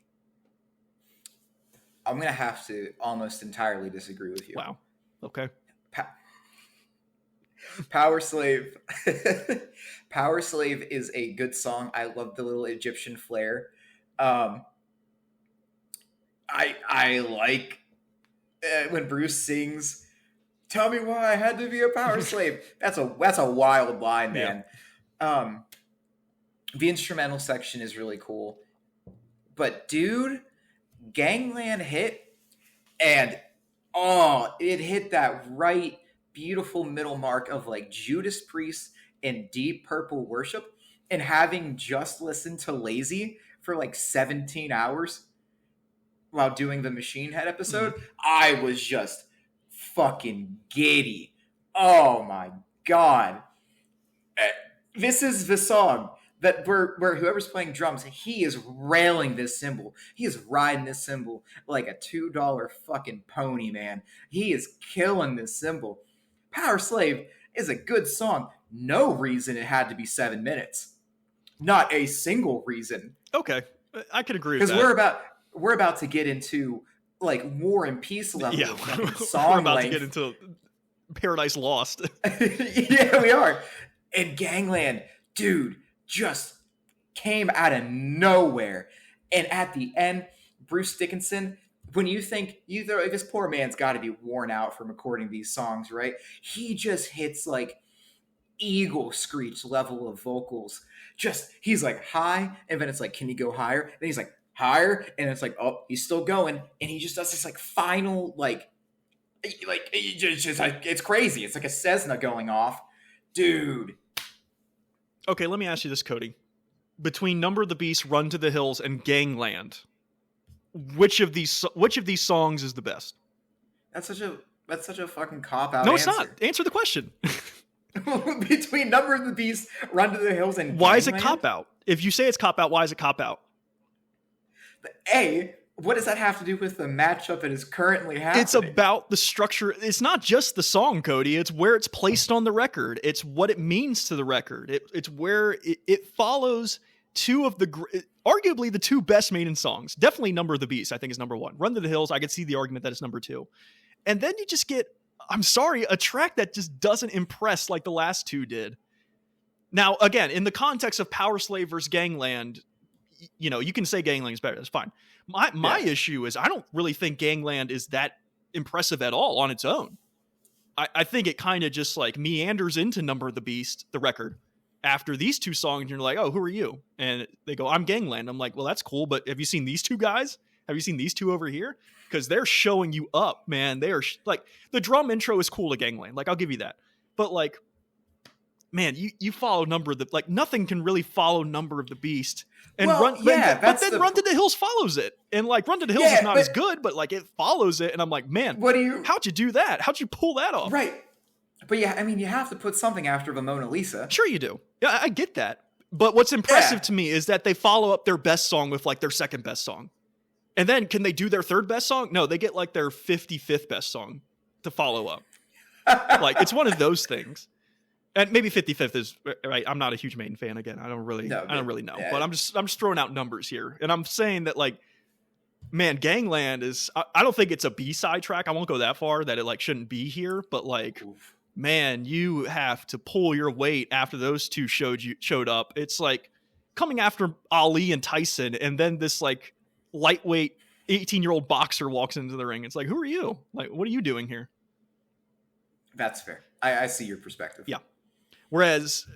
I'm going to have to almost entirely disagree with you. Wow. Okay. Powerslave. Powerslave is a good song. I love the little Egyptian flair. I like when Bruce sings, "Tell me why I had to be a power slave." That's a wild line, man. Yeah. The instrumental section is really cool. But dude, Gangland hit, and it hit that right beautiful middle mark of like Judas Priest and Deep Purple worship, and having just listened to Lazy for like 17 hours while doing the Machine Head episode, I was just fucking giddy. Oh my God. This is the song that where whoever's playing drums, he is railing this cymbal. He is riding this cymbal like a $2 fucking pony, man. He is killing this cymbal. Powerslave is a good song. No reason it had to be 7 minutes. Not a single reason. Okay, I could agree with that. Because we're about to get into like War and Peace level song we're about length. to get into Paradise Lost. Yeah, we are. And Gangland, dude, just came out of nowhere. And at the end, Bruce Dickinson, when you think this poor man's got to be worn out from recording these songs, right? He just hits like eagle screech level of vocals. He's like high, and then it's like, can you go higher? Then he's like higher, and it's like, oh, he's still going, and he just does this like final like it's crazy. It's like a Cessna going off, dude. Okay, let me ask you this, Cody. Between Number of the Beast, Run to the Hills, and Gangland, which of these songs is the best? That's such a fucking cop out. No, it's not. Answer the question. Between Number of the Beast, Run to the Hills, and why is it cop out? If you say it's cop out, why is it cop out? What does that have to do with the matchup that is currently happening? It's about the structure. It's not just the song, Cody. It's where it's placed on the record. It's what it means to the record. It's where it follows two of arguably the two best Maiden songs. Definitely Number of the Beast, I think, is number one. Run to the Hills, I could see the argument that it's number two. And then you just get, I'm sorry, a track that just doesn't impress like the last two did. Now, again, in the context of Powerslave versus Gangland, you know, you can say Gangland is better. That's fine. My issue is I don't really think Gangland is that impressive at all on its own. I think it kind of just like meanders into Number of the Beast, the record, after these two songs. And you're like, oh, who are you? And they go, I'm Gangland. I'm like, well, that's cool. But have you seen these two guys? Have you seen these two over here? Because they're showing you up, man. They are like, the drum intro is cool to Gangland. Like, I'll give you that. But like, man, you follow Number of the, like, nothing can really follow Number of the Beast. And Run to the Hills follows it. And like Run to the Hills is not as good, but like it follows it. And I'm like, man, how'd you do that? How'd you pull that off? Right. But yeah, I mean, you have to put something after the Mona Lisa. Sure you do. Yeah, I get that. But what's impressive to me is that they follow up their best song with like their second best song. And then can they do their third best song? No, they get like their 55th best song to follow up. Like, it's one of those things. And maybe 55th is right. I'm not a huge Maiden fan. Again, I don't really know. Yeah. But I'm just throwing out numbers here, and I'm saying that like, man, Gangland is. I don't think it's a B-side track. I won't go that far that it like shouldn't be here. But like, man, you have to pull your weight after those two showed up. It's like coming after Ali and Tyson, and then this like lightweight 18-year-old boxer walks into the ring. It's like, who are you? Like, what are you doing here? That's fair. I see your perspective. Yeah. Whereas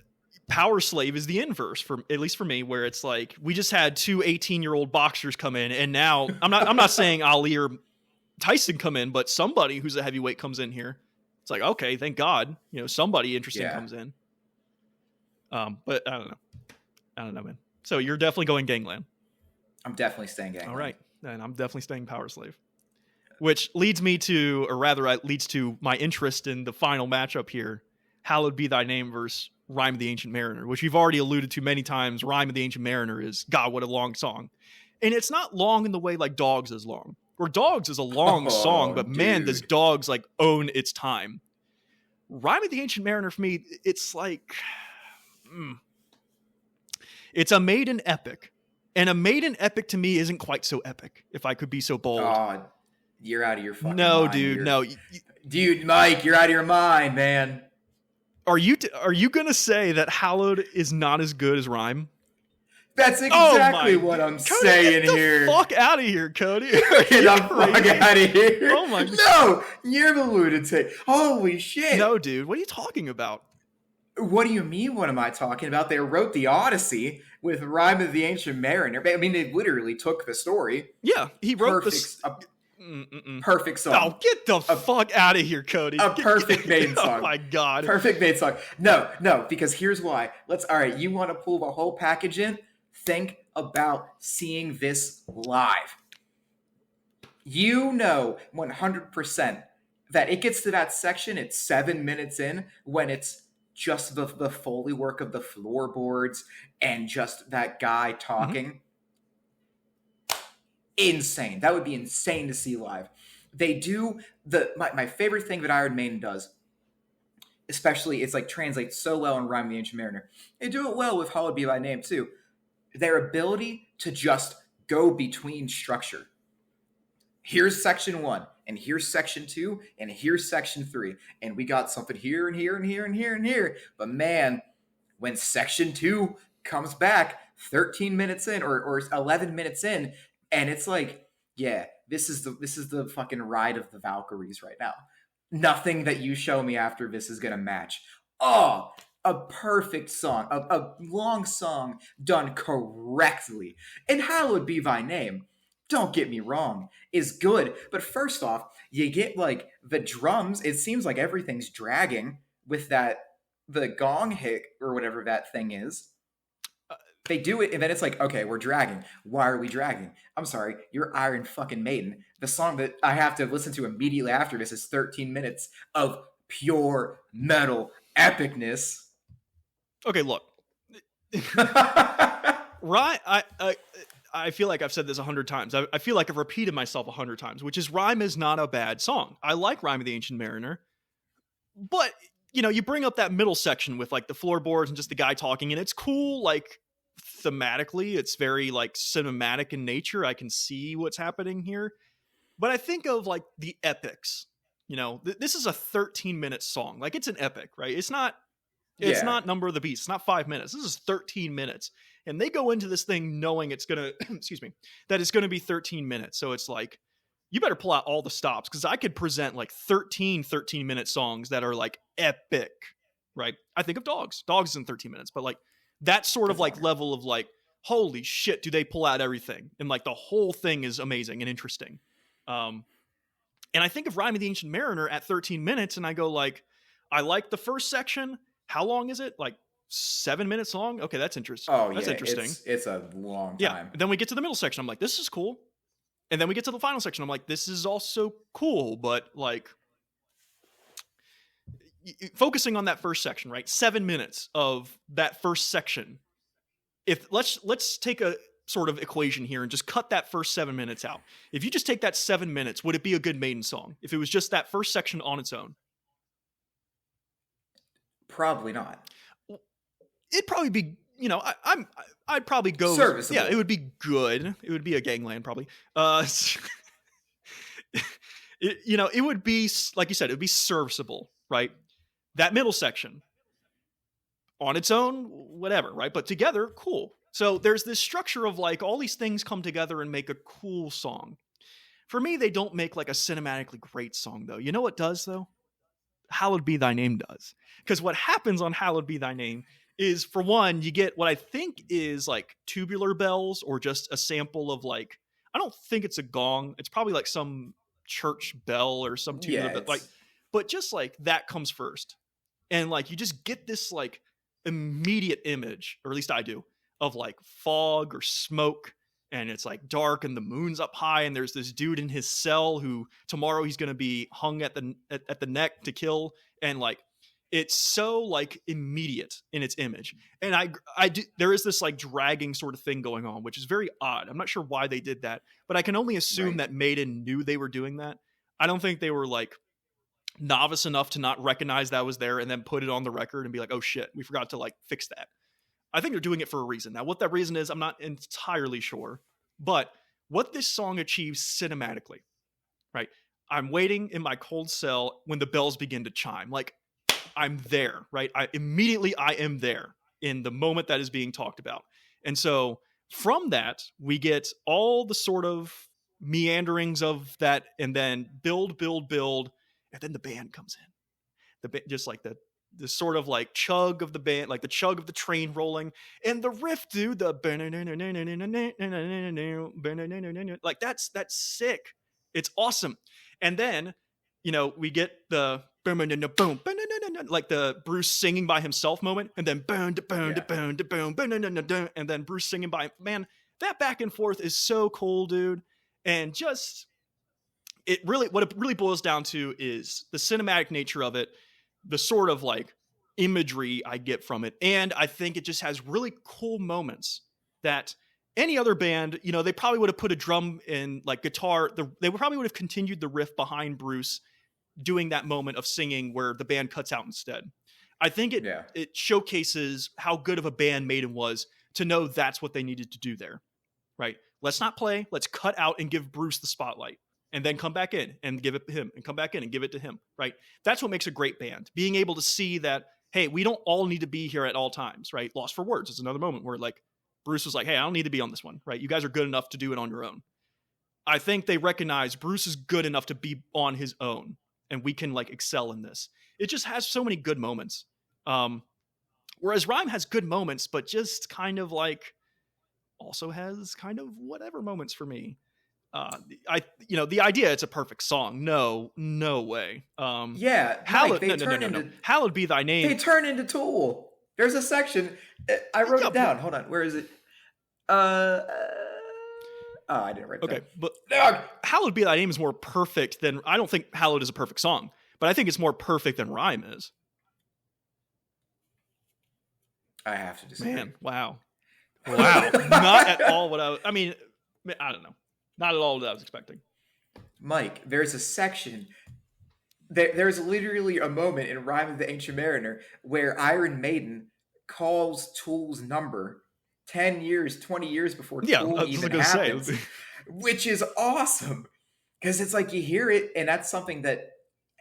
Powerslave is the inverse, for at least for me, where it's like we just had two 18-year-old boxers come in, and now I'm not saying Ali or Tyson come in, but somebody who's a heavyweight comes in here. It's like, okay, thank God, you know, somebody interesting comes in. But I don't know, man. So you're definitely going Gangland. I'm definitely staying Gangland. All right, and I'm definitely staying Powerslave, which leads to my interest in the final matchup here. Hallowed Be Thy Name versus Rime of the Ancient Mariner, which we've already alluded to many times. Rime of the Ancient Mariner is, God, what a long song. And it's not long in the way like Dogs is long. Or Dogs is a long song, but man, does dude. Dogs like own its time. Rime of the Ancient Mariner for me, it's like it's a maiden epic. And a maiden epic to me isn't quite so epic, if I could be so bold. Oh, you're out of your fucking No, mind. dude, no. Dude, Mike, you're out of your mind, man. Are you gonna say that Hallowed is not as good as Rhyme? That's exactly what I'm Cody, saying get the here. Fuck out of here, Cody. Get the fuck out of here. Oh my god. No, you're the lunatic. Holy shit. No, dude, what are you talking about? What do you mean, what am I talking about? They wrote the Odyssey with Rime of the Ancient Mariner. I mean, they literally took the story. Yeah, he wrote perfect song. Oh, get the fuck out of here, Cody. A perfect maiden song. Oh my god. Perfect maiden song. No, because here's why. All right, you want to pull the whole package in? Think about seeing this live. You know 100% that it gets to that section, it's 7 minutes in, when it's just the Foley work of the floorboards and just that guy talking. Mm-hmm. Insane. That would be insane to see live. They do my favorite thing that Iron Maiden does, especially it's like translates so well in Rime of the Ancient Mariner. They do it well with Hallowed Be Thy Name too. Their ability to just go between structure. Here's section 1, and here's section 2, and here's section 3, and we got something here and here and here and here and here. But man, when section 2 comes back 13 minutes in or 11 minutes in, and it's like, yeah, this is the fucking Ride of the Valkyries right now. Nothing that you show me after this is gonna match. Oh, a perfect song, a long song done correctly. And Hallowed Be Thy Name, don't get me wrong, is good. But first off, you get like the drums. It seems like everything's dragging with the gong hit or whatever that thing is. They do it, and then it's like, okay, we're dragging. Why are we dragging? I'm sorry, you're Iron fucking Maiden. The song that I have to listen to immediately after this is 13 minutes of pure metal epicness. Okay, look. Right, I feel like I've said this 100 times. I feel like I've repeated myself 100 times, which is Rime is not a bad song. I like Rime of the Ancient Mariner. But, you bring up that middle section with like the floorboards and just the guy talking, and it's cool, like thematically. It's very like cinematic in nature. I can see what's happening here. But I think of like the epics. This is a 13-minute song. Like, it's an epic, right? It's not Number of the Beast. It's not 5 minutes. This is 13 minutes. And they go into this thing knowing it's going to, that it's going to be 13 minutes. So it's like, you better pull out all the stops, because I could present like 13-minute songs that are like epic, right? I think of Dogs. Dogs is in 13 minutes, but like that sort of like level of like, holy shit, do they pull out everything? And like the whole thing is amazing and interesting. And I think of Rime of the Ancient Mariner at 13 minutes, and I go like, I like the first section. How long is it? Like 7 minutes long? Okay, that's interesting. Oh, that's interesting. It's a long time. Yeah. Then we get to the middle section. I'm like, this is cool. And then we get to the final section. I'm like, this is also cool, but like focusing on that first section, right? 7 minutes of that first section. If let's take a sort of equation here and just cut that first 7 minutes out. If you just take that 7 minutes, would it be a good Maiden song? If it was just that first section on its own? Probably not. It'd probably be, I'd probably go serviceable. Yeah, it would be good. It would be a gangland probably. It would be, like you said, it would be serviceable, right? That middle section on its own, whatever, right? But together, cool. So there's this structure of like all these things come together and make a cool song. For me, they don't make like a cinematically great song though. You know what does though? Hallowed Be Thy Name does. Because what happens on Hallowed Be Thy Name is, for one, you get what I think is like tubular bells, or just a sample of like, I don't think it's a gong. It's probably like some church bell or some tubular bell. Like, but just like that comes first. And like, you just get this like immediate image, or at least I do, of like fog or smoke. And it's like dark and the moon's up high, and there's this dude in his cell who tomorrow he's going to be hung at the neck to kill. And like, it's so like immediate in its image. And I do, there is this like dragging sort of thing going on, which is very odd. I'm not sure why they did that, but I can only assume Right. that Maiden knew they were doing that. I don't think they were like novice enough to not recognize that was there and then put it on the record and be like, oh shit, we forgot to like fix that. I think they're doing it for a reason. Now, what that reason is, I'm not entirely sure. But what this song achieves cinematically, right? I'm waiting in my cold cell when the bells begin to chime. Like, I'm there, right? I am there in the moment that is being talked about. And so from that, we get all the sort of meanderings of that, and then build, and then the band comes in. Just like the sort of like chug of the band, like the chug of the train rolling, and the riff, dude, the like that's sick. It's awesome. And then, we get the boom, like the Bruce singing by himself moment, and then boom, and then Bruce singing by, man, that back and forth is so cool, dude. And just what it really boils down to is the cinematic nature of it, the sort of like imagery I get from it. And I think it just has really cool moments that any other band, they probably would have put a drum and like guitar. They probably would have continued the riff behind Bruce doing that moment of singing where the band cuts out instead. I think it showcases how good of a band Maiden was to know that's what they needed to do there, right? Let's not play. Let's cut out and give Bruce the spotlight. And then come back in and give it to him, and come back in and give it to him, right? That's what makes a great band. Being able to see that, hey, we don't all need to be here at all times, right? Lost for Words is another moment where like Bruce was like, hey, I don't need to be on this one, right? You guys are good enough to do it on your own. I think they recognize Bruce is good enough to be on his own, and we can like excel in this. It just has so many good moments. Whereas Rhyme has good moments, but just kind of like also has kind of whatever moments for me. The idea it's a perfect song. No way. Yeah, Hallowed, Mike, no. Hallowed be thy name. They turn into Tool. There's a section. I wrote it down. Hold on. Where is it? I didn't write it down. But Hallowed be thy name is more perfect than, I don't think Hallowed is a perfect song, but I think it's more perfect than Rhyme is. I have to disagree. Man, wow. Not at all what I mean, I don't know. Not at all what I was expecting. Mike, there's a section. There's literally a moment in Rime of the Ancient Mariner where Iron Maiden calls Tool's number 10 years, 20 years before Tool even happens, which is awesome. Because it's like you hear it, and that's something that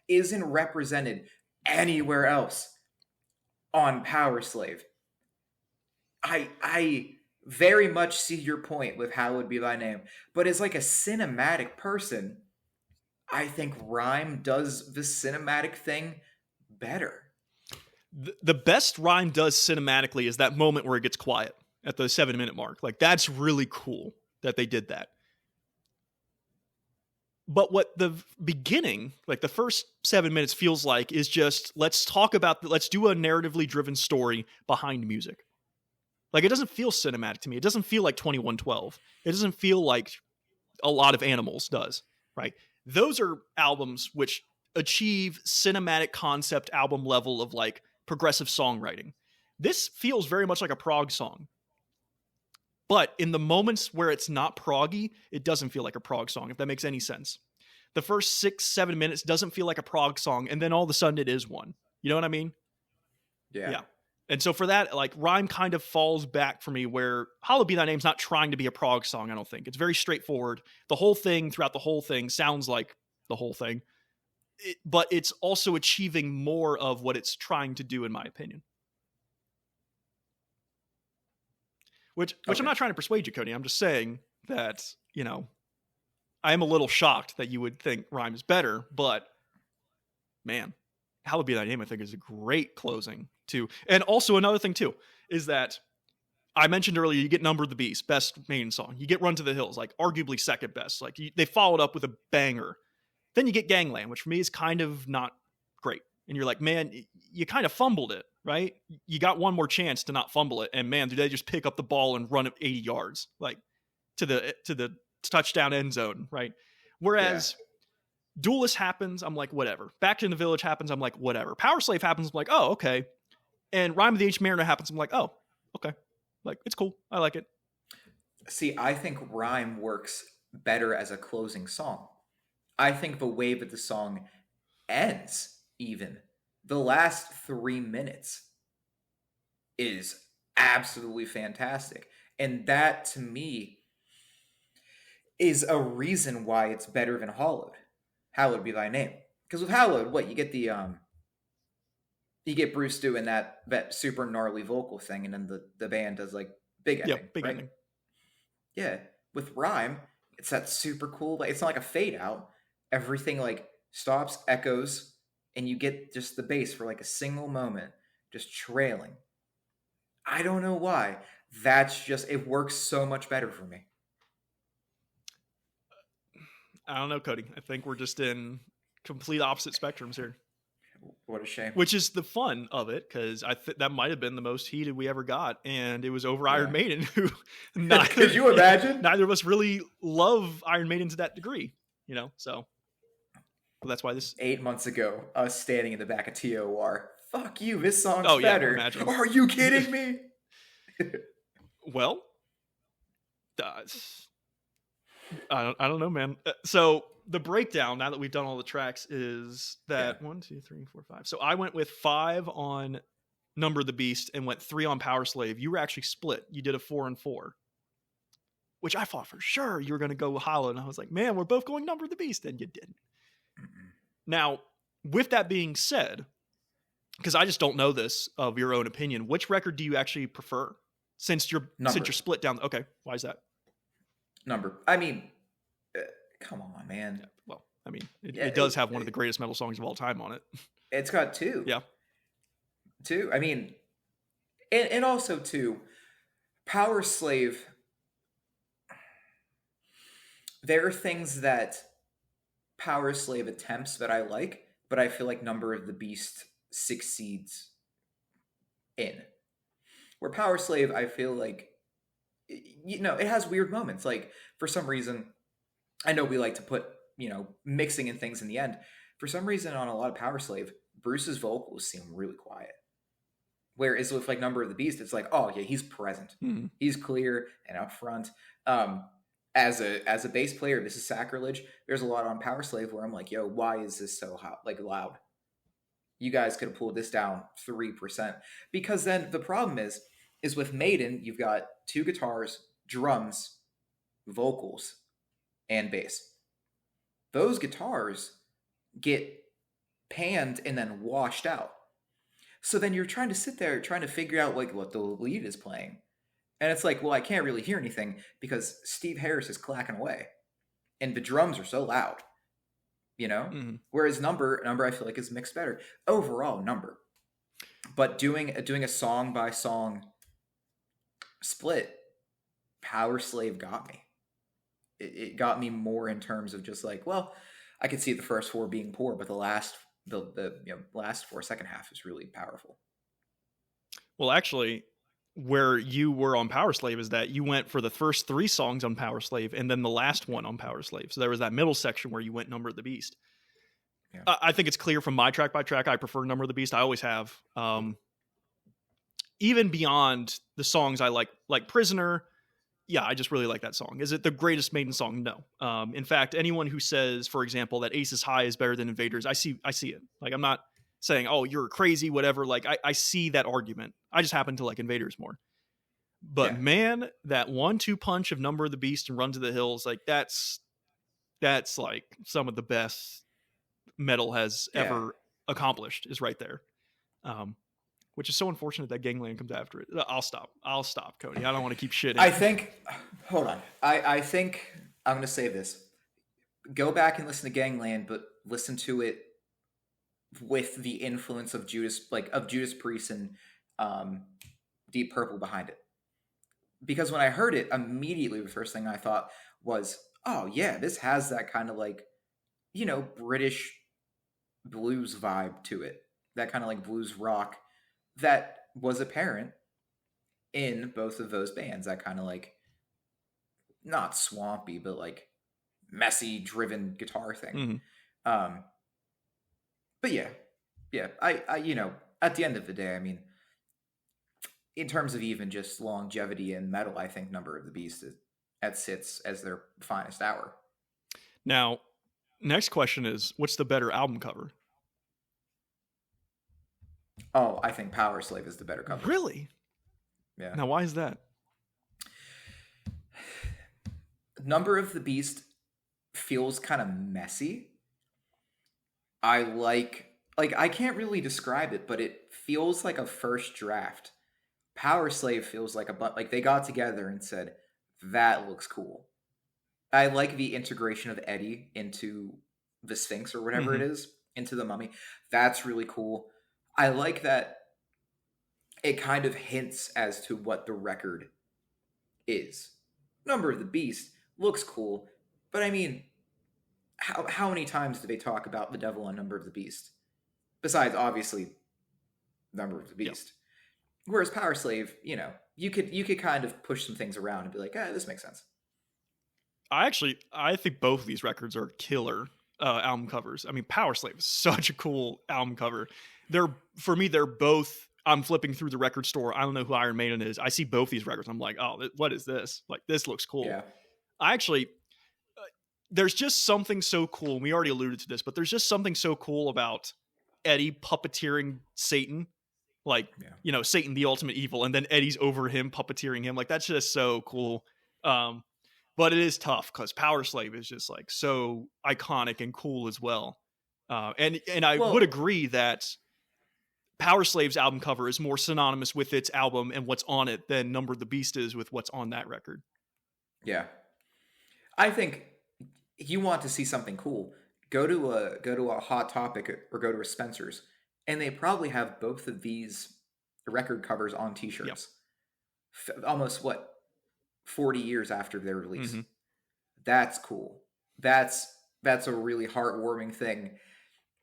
isn't represented anywhere else on Powerslave. I very much see your point with Hallowed Be Thy Name, but as like a cinematic person, I think Rhyme does the cinematic thing better. The best Rhyme does cinematically is that moment where it gets quiet at the 7-minute mark. Like, that's really cool that they did that. But what the beginning, like the first 7 minutes feels like, is just, let's do a narratively driven story behind music. Like, it doesn't feel cinematic to me. It doesn't feel like 2112. It doesn't feel like a lot of Animals does, right? Those are albums which achieve cinematic concept album level of like progressive songwriting. This feels very much like a prog song. But in the moments where it's not proggy, it doesn't feel like a prog song, if that makes any sense. The first 6-7 minutes doesn't feel like a prog song, and then all of a sudden it is one. You know what I mean? Yeah. And so for that, like, Rhyme kind of falls back for me, where Hallowed Be Thy Name's not trying to be a prog song, I don't think. It's very straightforward. The whole thing, throughout the whole thing, sounds like the whole thing. But it's also achieving more of what it's trying to do, in my opinion. Which I'm not trying to persuade you, Cody. I'm just saying that, I am a little shocked that you would think Rhyme is better, but man, Hallowed Be Thy Name, I think, is a great closing too. And also another thing too is that I mentioned earlier, you get Number of the Beast, best Maiden song. You get Run to the Hills, like arguably second best. Like they followed up with a banger. Then you get Gangland, which for me is kind of not great. And you're like, man, you kind of fumbled it, right? You got one more chance to not fumble it, and man, did they just pick up the ball and run it 80 yards, like to the touchdown end zone, right? Whereas Duelist happens, I'm like, whatever. Back in the Village happens, I'm like, whatever. Powerslave happens, I'm like, oh, okay. And Rhyme of the Ancient Mariner happens, I'm like, oh, okay. Like, it's cool. I like it. See, I think Rhyme works better as a closing song. I think the way that the song ends, even the last 3 minutes, is absolutely fantastic. And that to me is a reason why it's better than Hallowed. Hallowed be thy name. Because with Hallowed, what you get you get Bruce doing that super gnarly vocal thing, and then the band does like big ending. Yeah, big right? ending. Yeah. With Rhyme, it's that super cool, like it's not like a fade out. Everything like stops, echoes, and you get just the bass for like a single moment, just trailing. I don't know why. That's just it works so much better for me. I don't know, Cody. I think we're just in complete opposite spectrums here. What a shame. Which is the fun of it, because that might have been the most heated we ever got, and it was over Iron Maiden, who Could you imagine? neither of us really love Iron Maiden to that degree, so that's why this 8 months ago, us standing in the back of TOR. Fuck you, this song's Oh, yeah, better. imagine. Are you kidding me? Well, I don't know, man. So the breakdown, now that we've done all the tracks, is that 1, 2, 3, 4, 5. So I went with 5 on Number of the Beast and went 3 on Powerslave. You were actually split. You did a 4 and 4, which I thought for sure you were going to go Hollow. And I was like, man, we're both going Number of the Beast. And you didn't. Now, with that being said, because I just don't know this of your own opinion, which record do you actually prefer? Since you're split down. Okay, why is that? Number. I mean, come on, man. Yeah, well, I mean, it does have one of the greatest metal songs of all time on it. It's got 2. Yeah. 2. I mean, and also 2, Powerslave. There are things that Powerslave attempts that I like, but I feel like Number of the Beast succeeds in. Where Powerslave, I feel like, it has weird moments. Like, for some reason, I know we like to put, mixing and things in the end. For some reason, on a lot of Powerslave, Bruce's vocals seem really quiet. Whereas with, like, Number of the Beast, it's like, oh, yeah, he's present. Mm-hmm. He's clear and up front. As a bass player, this is sacrilege. There's a lot on Powerslave where I'm like, yo, why is this so hot, like loud? You guys could have pulled this down 3%. Because then the problem is with Maiden, you've got 2 guitars, drums, vocals, and bass. Those guitars get panned and then washed out. So then you're trying to sit there trying to figure out like what the lead is playing. And it's like, well, I can't really hear anything because Steve Harris is clacking away. And the drums are so loud. Mm-hmm. Whereas number I feel like is mixed better overall. Number, but doing a song by song split, Powerslave got me. It got me more in terms of just like, well, I could see the first 4 being poor, but the last 4 second half is really powerful. Well, actually, where you were on Powerslave is that you went for the first 3 songs on Powerslave and then the last one on Powerslave. So there was that middle section where you went Number of the Beast. Yeah. I think it's clear from my track by track, I prefer Number of the Beast. I always have. Even beyond the songs I like Prisoner. Yeah, I just really like that song. Is it the greatest Maiden song? No. In fact, anyone who says, for example, that Aces High is better than Invaders, I see it. Like, I'm not saying, oh, you're crazy, whatever. Like, I see that argument. I just happen to like Invaders more. But man, that 1-2 punch of Number of the Beast and Run to the Hills, like that's like some of the best metal has ever accomplished is right there. Which is so unfortunate that Gangland comes after it. I'll stop, Cody. I don't want to keep shitting. I think, hold on. I think I'm going to say this. Go back and listen to Gangland, but listen to it with the influence of Judas Priest and Deep Purple behind it. Because when I heard it, immediately the first thing I thought was, oh yeah, this has that kind of like, British blues vibe to it. That kind of like blues rock that was apparent in both of those bands. That kind of like, not swampy, but like messy driven guitar thing. Um, but yeah, I at the end of the day, I mean, in terms of even just longevity in metal, I think Number of the Beast sits as their finest hour. Now, next question is, what's the better album cover? Oh, I think Powerslave is the better cover. Really? Yeah. Now, why is that? Number of the Beast feels kind of messy. I like I can't really describe it, but it feels like a first draft. Powerslave feels like like they got together and said, "That looks cool." I like the integration of Eddie into the Sphinx or whatever it Mm-hmm. is, into the mummy. That's really cool. I like that it kind of hints as to what the record is. Number of the Beast looks cool, but I mean, how many times do they talk about the devil on Number of the Beast? Besides, obviously, Number of the Yep. Beast. Whereas Powerslave, you could kind of push some things around and be like, this makes sense. I think both of these records are killer album covers. I mean, Powerslave is such a cool album cover. For me, they're both. I'm flipping through the record store. I don't know who Iron Maiden is. I see both these records. I'm like, oh, what is this? Like, this looks cool. Yeah. I actually, there's just something so cool. And we already alluded to this, but there's just something so cool about Eddie puppeteering Satan. Like, Satan, the ultimate evil, and then Eddie's over him puppeteering him. Like, that's just so cool. But it is tough because Powerslave is just like so iconic and cool as well. And I would agree that Powerslave's album cover is more synonymous with its album and what's on it than Number of the Beast is with what's on that record. Yeah. I think you want to see something cool, go to a Hot Topic or go to a Spencer's, and they probably have both of these record covers on T-shirts. Yep. Almost 40 years after their release. Mm-hmm. That's cool. That's a really heartwarming thing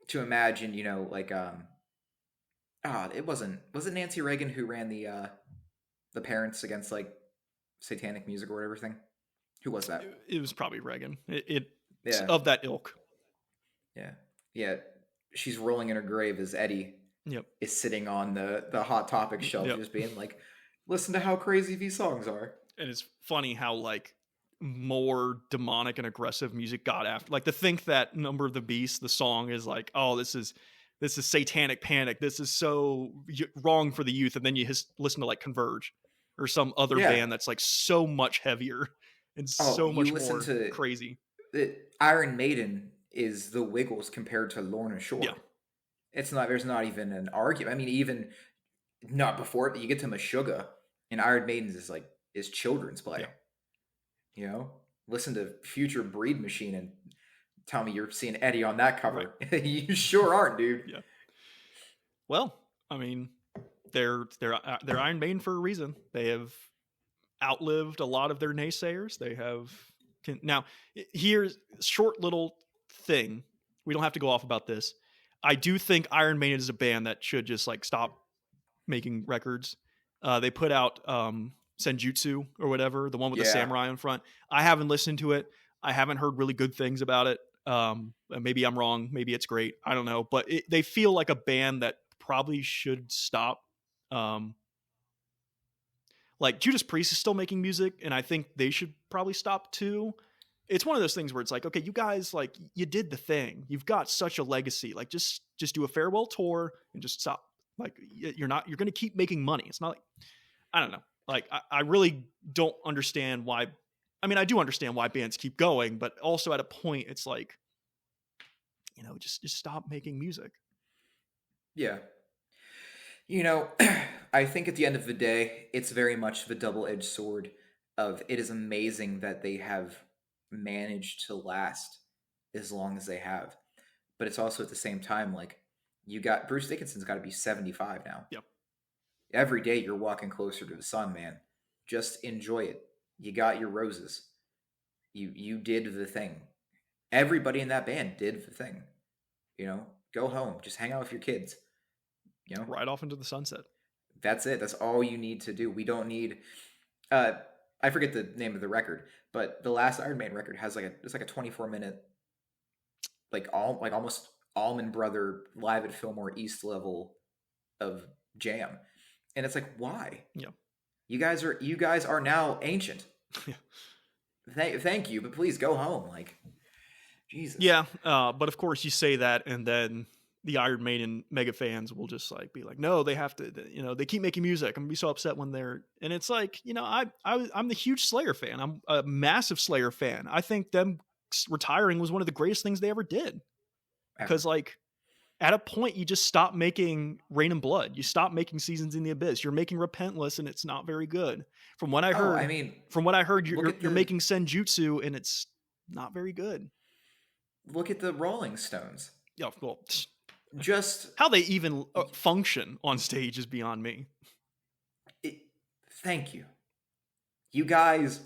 to imagine. It wasn't Nancy Reagan who ran the parents against like satanic music or whatever thing. Who was that? It was probably Reagan. It's of that ilk. Yeah. She's rolling in her grave as Eddie is sitting on the Hot Topic shelf, just being like, "Listen to how crazy these songs are." And it's funny how like more demonic and aggressive music got after. Like to think that Number of the Beast, the song is like, oh, this is satanic panic. This is so wrong for the youth. And then you listen to like Converge or some other band that's like so much heavier and so much more crazy. Iron Maiden is the Wiggles compared to Lorna Shore. Yeah. There's not even an argument. I mean, even not before you get to Meshuggah, and Iron Maiden is children's play. Yeah. Listen to Future Breed Machine and tell me you're seeing Eddie on that cover. Right. You sure aren't, dude. Yeah. Well, I mean, they're Iron Maiden for a reason. They have outlived a lot of their naysayers. They have now. Here's a short little thing. We don't have to go off about this. I do think Iron Maiden is a band that should just like stop making records. They put out Senjutsu or whatever, the one with the samurai in front. I haven't listened to it. I haven't heard really good things about it. Maybe I'm wrong. Maybe it's great. I don't know. But they feel like a band that probably should stop. Like Judas Priest is still making music, and I think they should probably stop too. It's one of those things where it's like, okay, you guys, like, you did the thing. You've got such a legacy. Like, just do a farewell tour and just stop. Like, you're going to keep making money. It's not like, I don't know. Like, I really don't understand why. I mean, I do understand why bands keep going, but also at a point, it's like, just stop making music. Yeah. I think at the end of the day, it's very much the double-edged sword of it is amazing that they have managed to last as long as they have. But it's also at the same time, like, you got Bruce Dickinson's got to be 75 now. Yep. Every day you're walking closer to the sun, man. Just enjoy it. You got your roses. You did the thing. Everybody in that band did the thing. Go home. Just hang out with your kids. Ride off into the sunset. That's it. That's all you need to do. We don't need I forget the name of the record, but the last Iron Maiden record has it's like a 24-minute like almost Allman Brother live at Fillmore East level of jam, and it's like, why? Yeah. You guys are now ancient. Thank you, but please go home. Like, Jesus. Yeah, but of course you say that, and then the Iron Maiden mega fans will just like be like, no, they have to, they keep making music. I'm gonna be so upset when they're, and it's like, I'm the huge Slayer fan. I'm a massive Slayer fan. I think them retiring was one of the greatest things they ever did, because like at a point you just stop making Rain and Blood, you stop making Seasons in the Abyss, you're making Repentless, and it's not very good. From what I heard, you're making Senjutsu, and it's not very good. Look at the Rolling Stones. Yeah, well, just how they even function on stage is beyond me. Thank you. You guys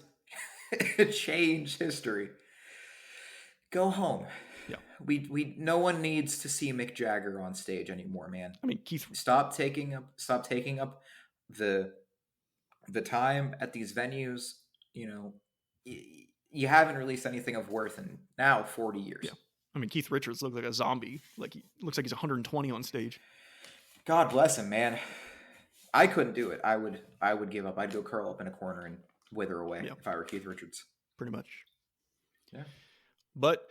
changed history. Go home. Yeah. We no one needs to see Mick Jagger on stage anymore, man. I mean, Keith, stop taking up the time at these venues. You haven't released anything of worth in now 40 years. Yeah. I mean, Keith Richards looks like a zombie. Like, he looks like he's 120 on stage. God bless him, man. I couldn't do it. I would give up. I'd go curl up in a corner and wither away if I were Keith Richards. Pretty much. Yeah. But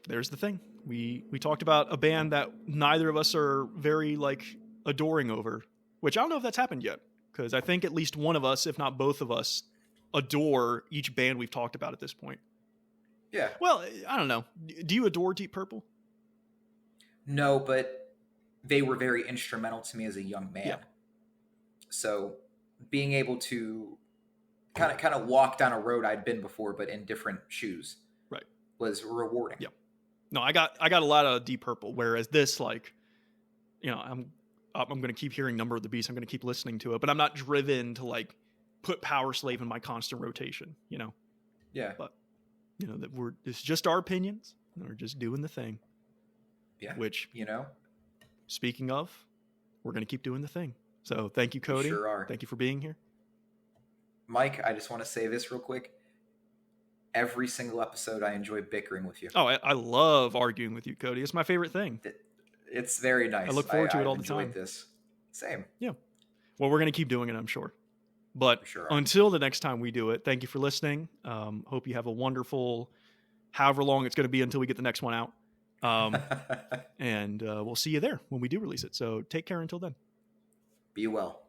there's the thing. We talked about a band that neither of us are very like adoring over, which I don't know if that's happened yet, because I think at least one of us, if not both of us, adore each band we've talked about at this point. Yeah. Well, I don't know. Do you adore Deep Purple? No, but they were very instrumental to me as a young man. Yeah. So being able to kind of walk down a road I'd been before, but in different shoes, right, was rewarding. Yeah. No, I got a lot of Deep Purple, whereas this, like, I'm going to keep hearing Number of the Beast. I'm going to keep listening to it, but I'm not driven to like put Powerslave in my constant rotation. Yeah. But that it's just our opinions. We're just doing the thing. Yeah. Which, speaking of, we're going to keep doing the thing. So thank you, Cody. We sure are. Thank you for being here. Mike, I just want to say this real quick. Every single episode, I enjoy bickering with you. Oh, I love arguing with you, Cody. It's my favorite thing. It's very nice. I look forward to it all the time. This. Same. Yeah. Well, we're going to keep doing it, I'm sure. But until the next time we do it, thank you for listening. Hope you have a wonderful, however long it's going to be until we get the next one out. And we'll see you there when we do release it. So take care until then. Be well.